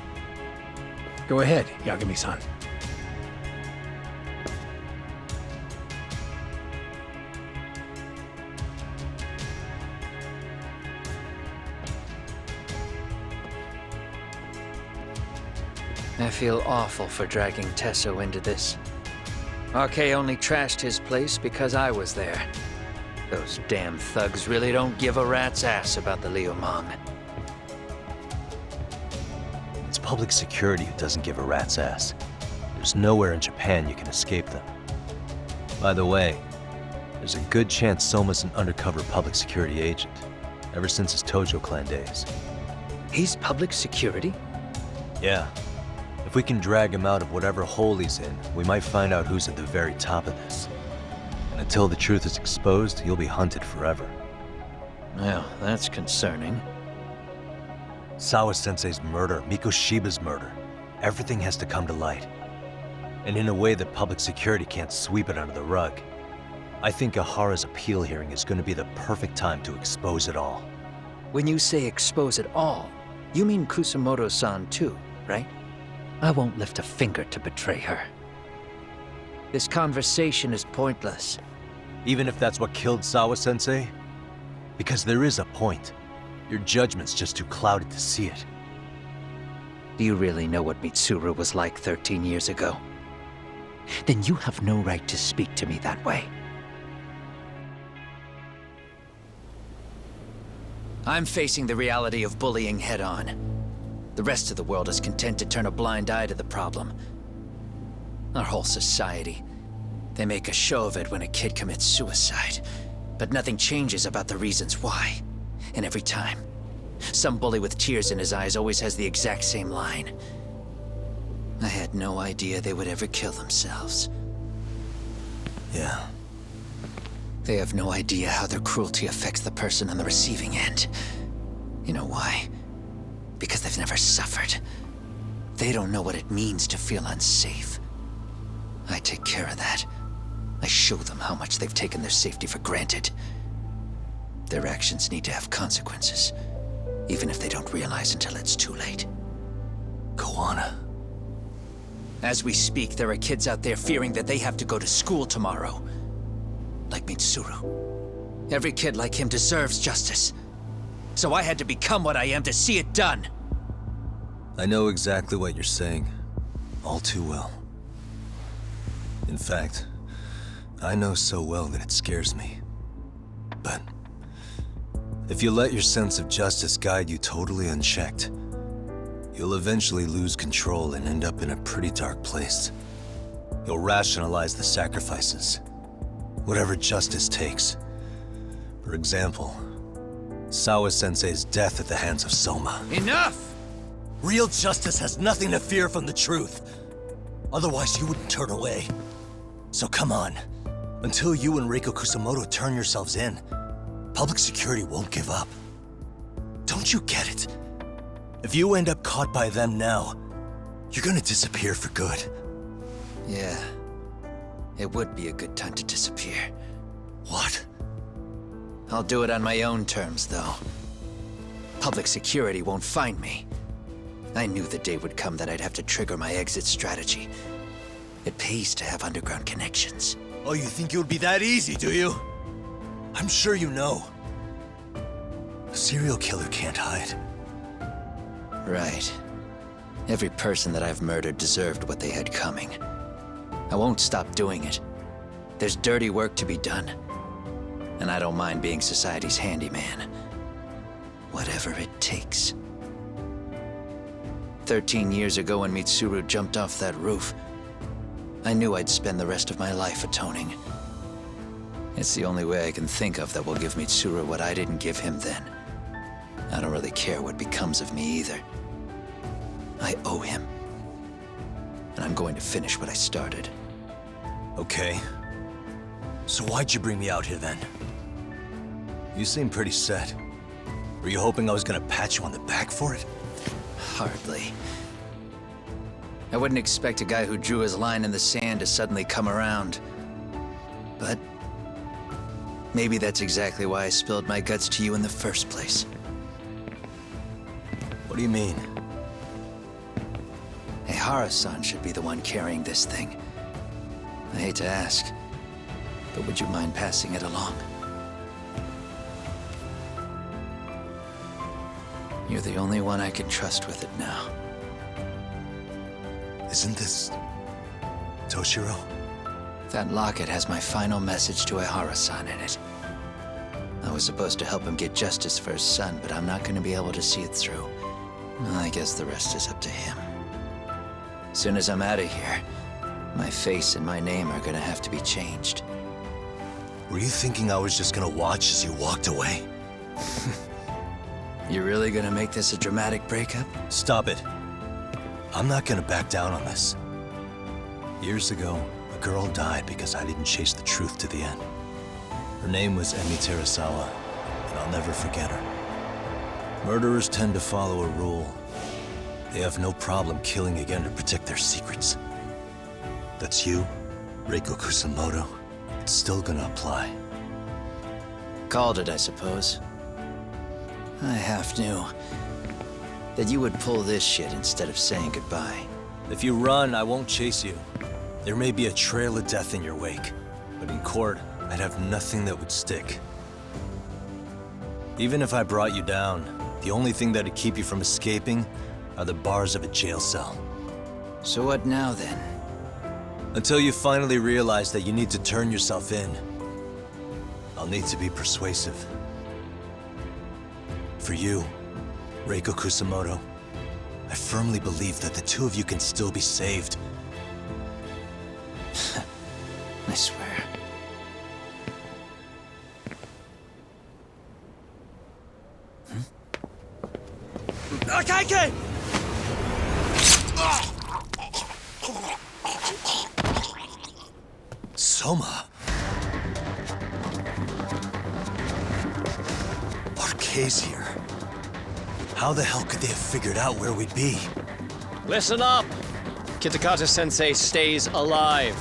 Go ahead, Yagami-san. I feel awful for dragging Tesso into this. RK only trashed his place because I was there. Those damn thugs really don't give a rat's ass about the Liumang. It's public security who doesn't give a rat's ass. There's nowhere in Japan you can escape them. By the way, there's a good chance Soma's an undercover public security agent, ever since his Tojo clan days. He's public security? Yeah. If we can drag him out of whatever hole he's in, we might find out who's at the very top of this. And until the truth is exposed, he'll be hunted forever. Well, that's concerning. Sawa-sensei's murder, Mikoshiba's murder. Everything has to come to light. And in a way that public security can't sweep it under the rug. I think Ahara's appeal hearing is going to be the perfect time to expose it all. When you say expose it all, you mean Kusamoto-san too, right? I won't lift a finger to betray her. This conversation is pointless. Even if that's what killed Sawa-sensei? Because there is a point. Your judgment's just too clouded to see it. Do you really know what Mitsuru was like 13 years ago? Then you have no right to speak to me that way. I'm facing the reality of bullying head-on. The rest of the world is content to turn a blind eye to the problem. Our whole society. They make a show of it when a kid commits suicide, but nothing changes about the reasons why. And every time, some bully with tears in his eyes always has the exact same line. I had no idea they would ever kill themselves. Yeah. They have no idea how their cruelty affects the person on the receiving end. You know why? Because they've never suffered. They don't know what it means to feel unsafe. I take care of that. I show them how much they've taken their safety for granted. Their actions need to have consequences, even if they don't realize until it's too late. Kawana. As we speak, there are kids out there fearing that they have to go to school tomorrow. Like Mitsuru. Every kid like him deserves justice. So I had to become what I am to see it done. I know exactly what you're saying. All too well. In fact, I know so well that it scares me. But if you let your sense of justice guide you totally unchecked, you'll eventually lose control and end up in a pretty dark place. You'll rationalize the sacrifices, whatever justice takes. For example, Sawa-sensei's death at the hands of Soma. Enough! Real justice has nothing to fear from the truth. Otherwise, you wouldn't turn away. So come on. Until you and Reiko Kusamoto turn yourselves in, public security won't give up. Don't you get it? If you end up caught by them now, You're gonna disappear for good. Yeah. It would be a good time to disappear. What? I'll do it on my own terms, though. Public security won't find me. I knew the day would come that I'd have to trigger my exit strategy. It pays to have underground connections. Oh, you think it would be that easy, do you? I'm sure you know. A serial killer can't hide. Right. Every person that I've murdered deserved what they had coming. I won't stop doing it. There's dirty work to be done. And I don't mind being society's handyman. Whatever it takes. 13 years ago when Mitsuru jumped off that roof, I knew I'd spend the rest of my life atoning. It's the only way I can think of that will give Mitsuru what I didn't give him then. I don't really care what becomes of me either. I owe him. And I'm going to finish what I started. Okay. So why'd you bring me out here then? You seem pretty set. Were you hoping I was gonna pat you on the back for it? Hardly. I wouldn't expect a guy who drew his line in the sand to suddenly come around. But maybe that's exactly why I spilled my guts to you in the first place. What do you mean? Hara-san should be the one carrying this thing. I hate to ask, but would you mind passing it along? You're the only one I can trust with it now. Isn't this Toshiro? That locket has my final message to Hara-san in it. I was supposed to help him get justice for his son, but I'm not going to be able to see it through. I guess the rest is up to him. Soon as I'm out of here, my face and my name are gonna have to be changed. Were you thinking I was just gonna watch as you walked away? You really gonna make this a dramatic breakup? Stop it. I'm not gonna back down on this. Years ago, a girl died because I didn't chase the truth to the end. Her name was Emi Terasawa, and I'll never forget her. Murderers tend to follow a rule. They have no problem killing again to protect their secrets. That's you, Reiko Kusamoto. It's still gonna apply. Called it, I suppose. I half knew that you would pull this shit instead of saying goodbye. If you run, I won't chase you. There may be a trail of death in your wake, but in court, I'd have nothing that would stick. Even if I brought you down, the only thing that'd keep you from escaping are the bars of a jail cell. So what now, then? Until you finally realize that you need to turn yourself in, I'll need to be persuasive. For you, Reiko Kusamoto, I firmly believe that the two of you can still be saved. I swear. Akaike! Soma. Arkay's here. How the hell could they have figured out where we'd be? Listen up! Kitakata-sensei stays alive.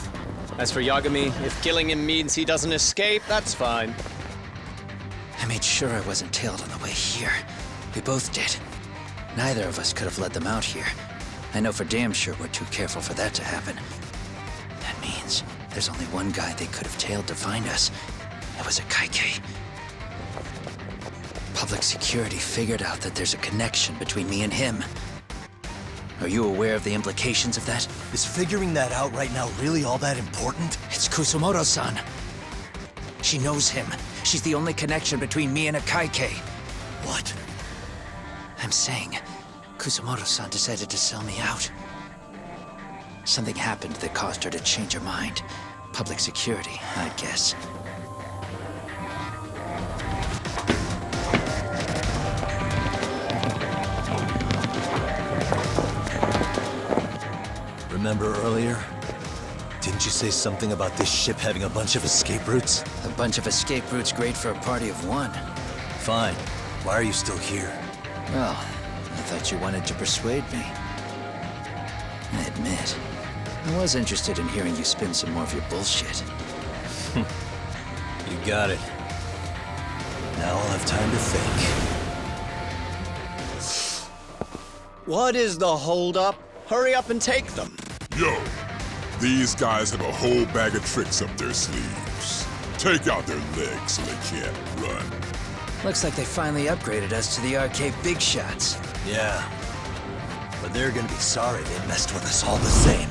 As for Yagami, if killing him means he doesn't escape, that's fine. I made sure I wasn't tailed on the way here. We both did. Neither of us could have led them out here. I know for damn sure we're too careful for that to happen. That means there's only one guy they could have tailed to find us. It was a Kaike. Public security figured out that there's a connection between me and him. Are you aware of the implications of that? Is figuring that out right now really all that important? It's Kusamoto-san. She knows him. She's the only connection between me and a Kaike. What? I'm saying, Kusamoto-san decided to sell me out. Something happened that caused her to change her mind. Public security, I'd guess. Remember earlier? Didn't you say something about this ship having a bunch of escape routes? A bunch of escape routes great for a party of one. Fine. Why are you still here? Well, I thought you wanted to persuade me. admit, I was interested in hearing you spin some more of your bullshit. You got it. Now I'll have time to think. What is the holdup? Hurry up and take them. Yo, these guys have a whole bag of tricks up their sleeves. Take out their legs so they can't run. Looks like they finally upgraded us to the arcade big shots. Yeah. But they're gonna be sorry they messed with us all the same.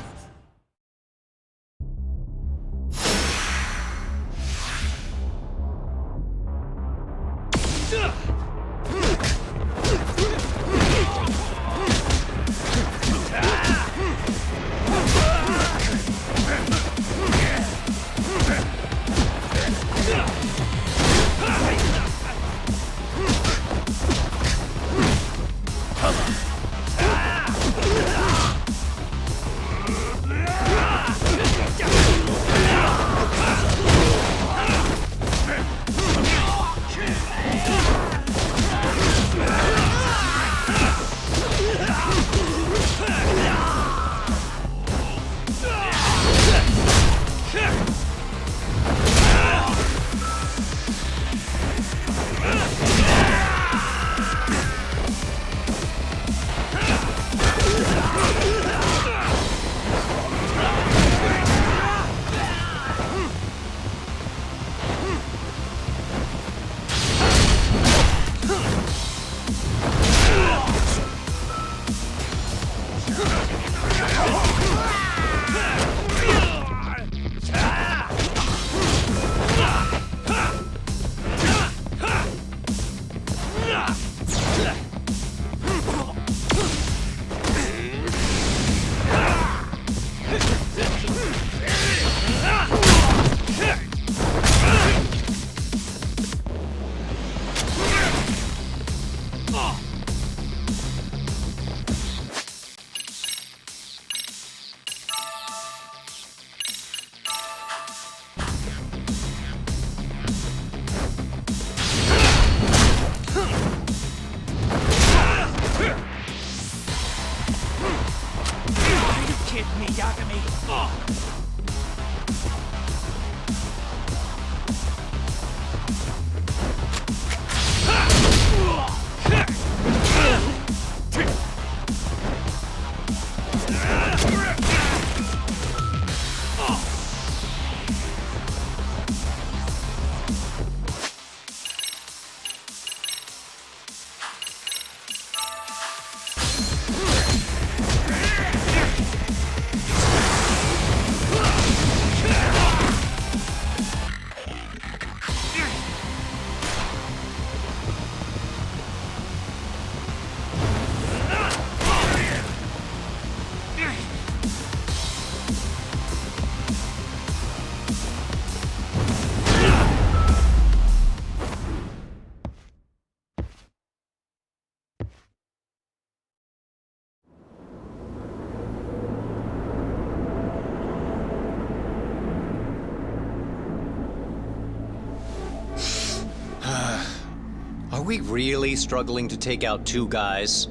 Are we really struggling to take out two guys?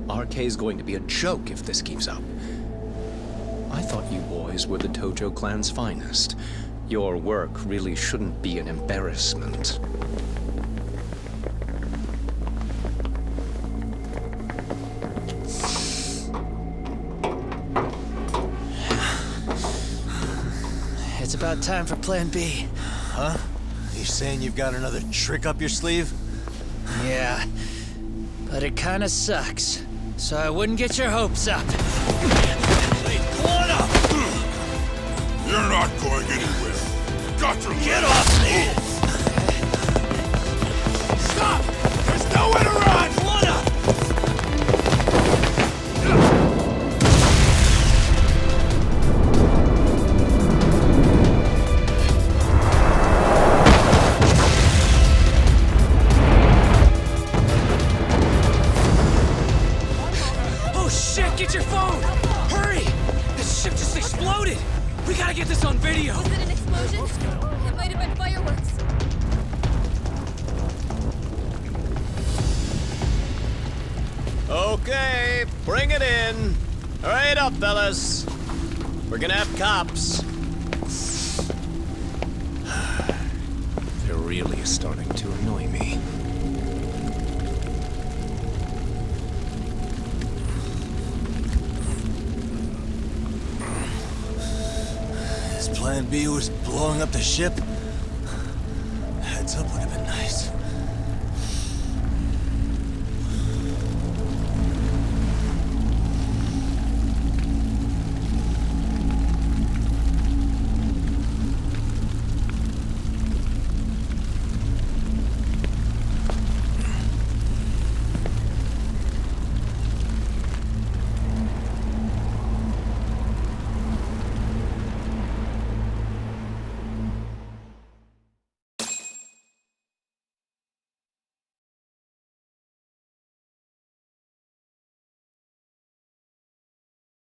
RK's going to be a joke if this keeps up. I thought you boys were the Tojo clan's finest. Your work really shouldn't be an embarrassment. It's about time for Plan B. Huh? You saying you've got another trick up your sleeve? Yeah, but it kinda sucks. So I wouldn't get your hopes up. You're not going anywhere. Got to Get off me! Stop! There's nowhere to run! Oh shit, get your phone! Hurry! This ship just exploded! We gotta get this on video! Was it an explosion? It might have been fireworks. Okay, bring it in. Hurry it up, fellas. We're gonna have cops. They're really starting to annoy me. His plan B was blowing up the ship. Heads up would have been nice.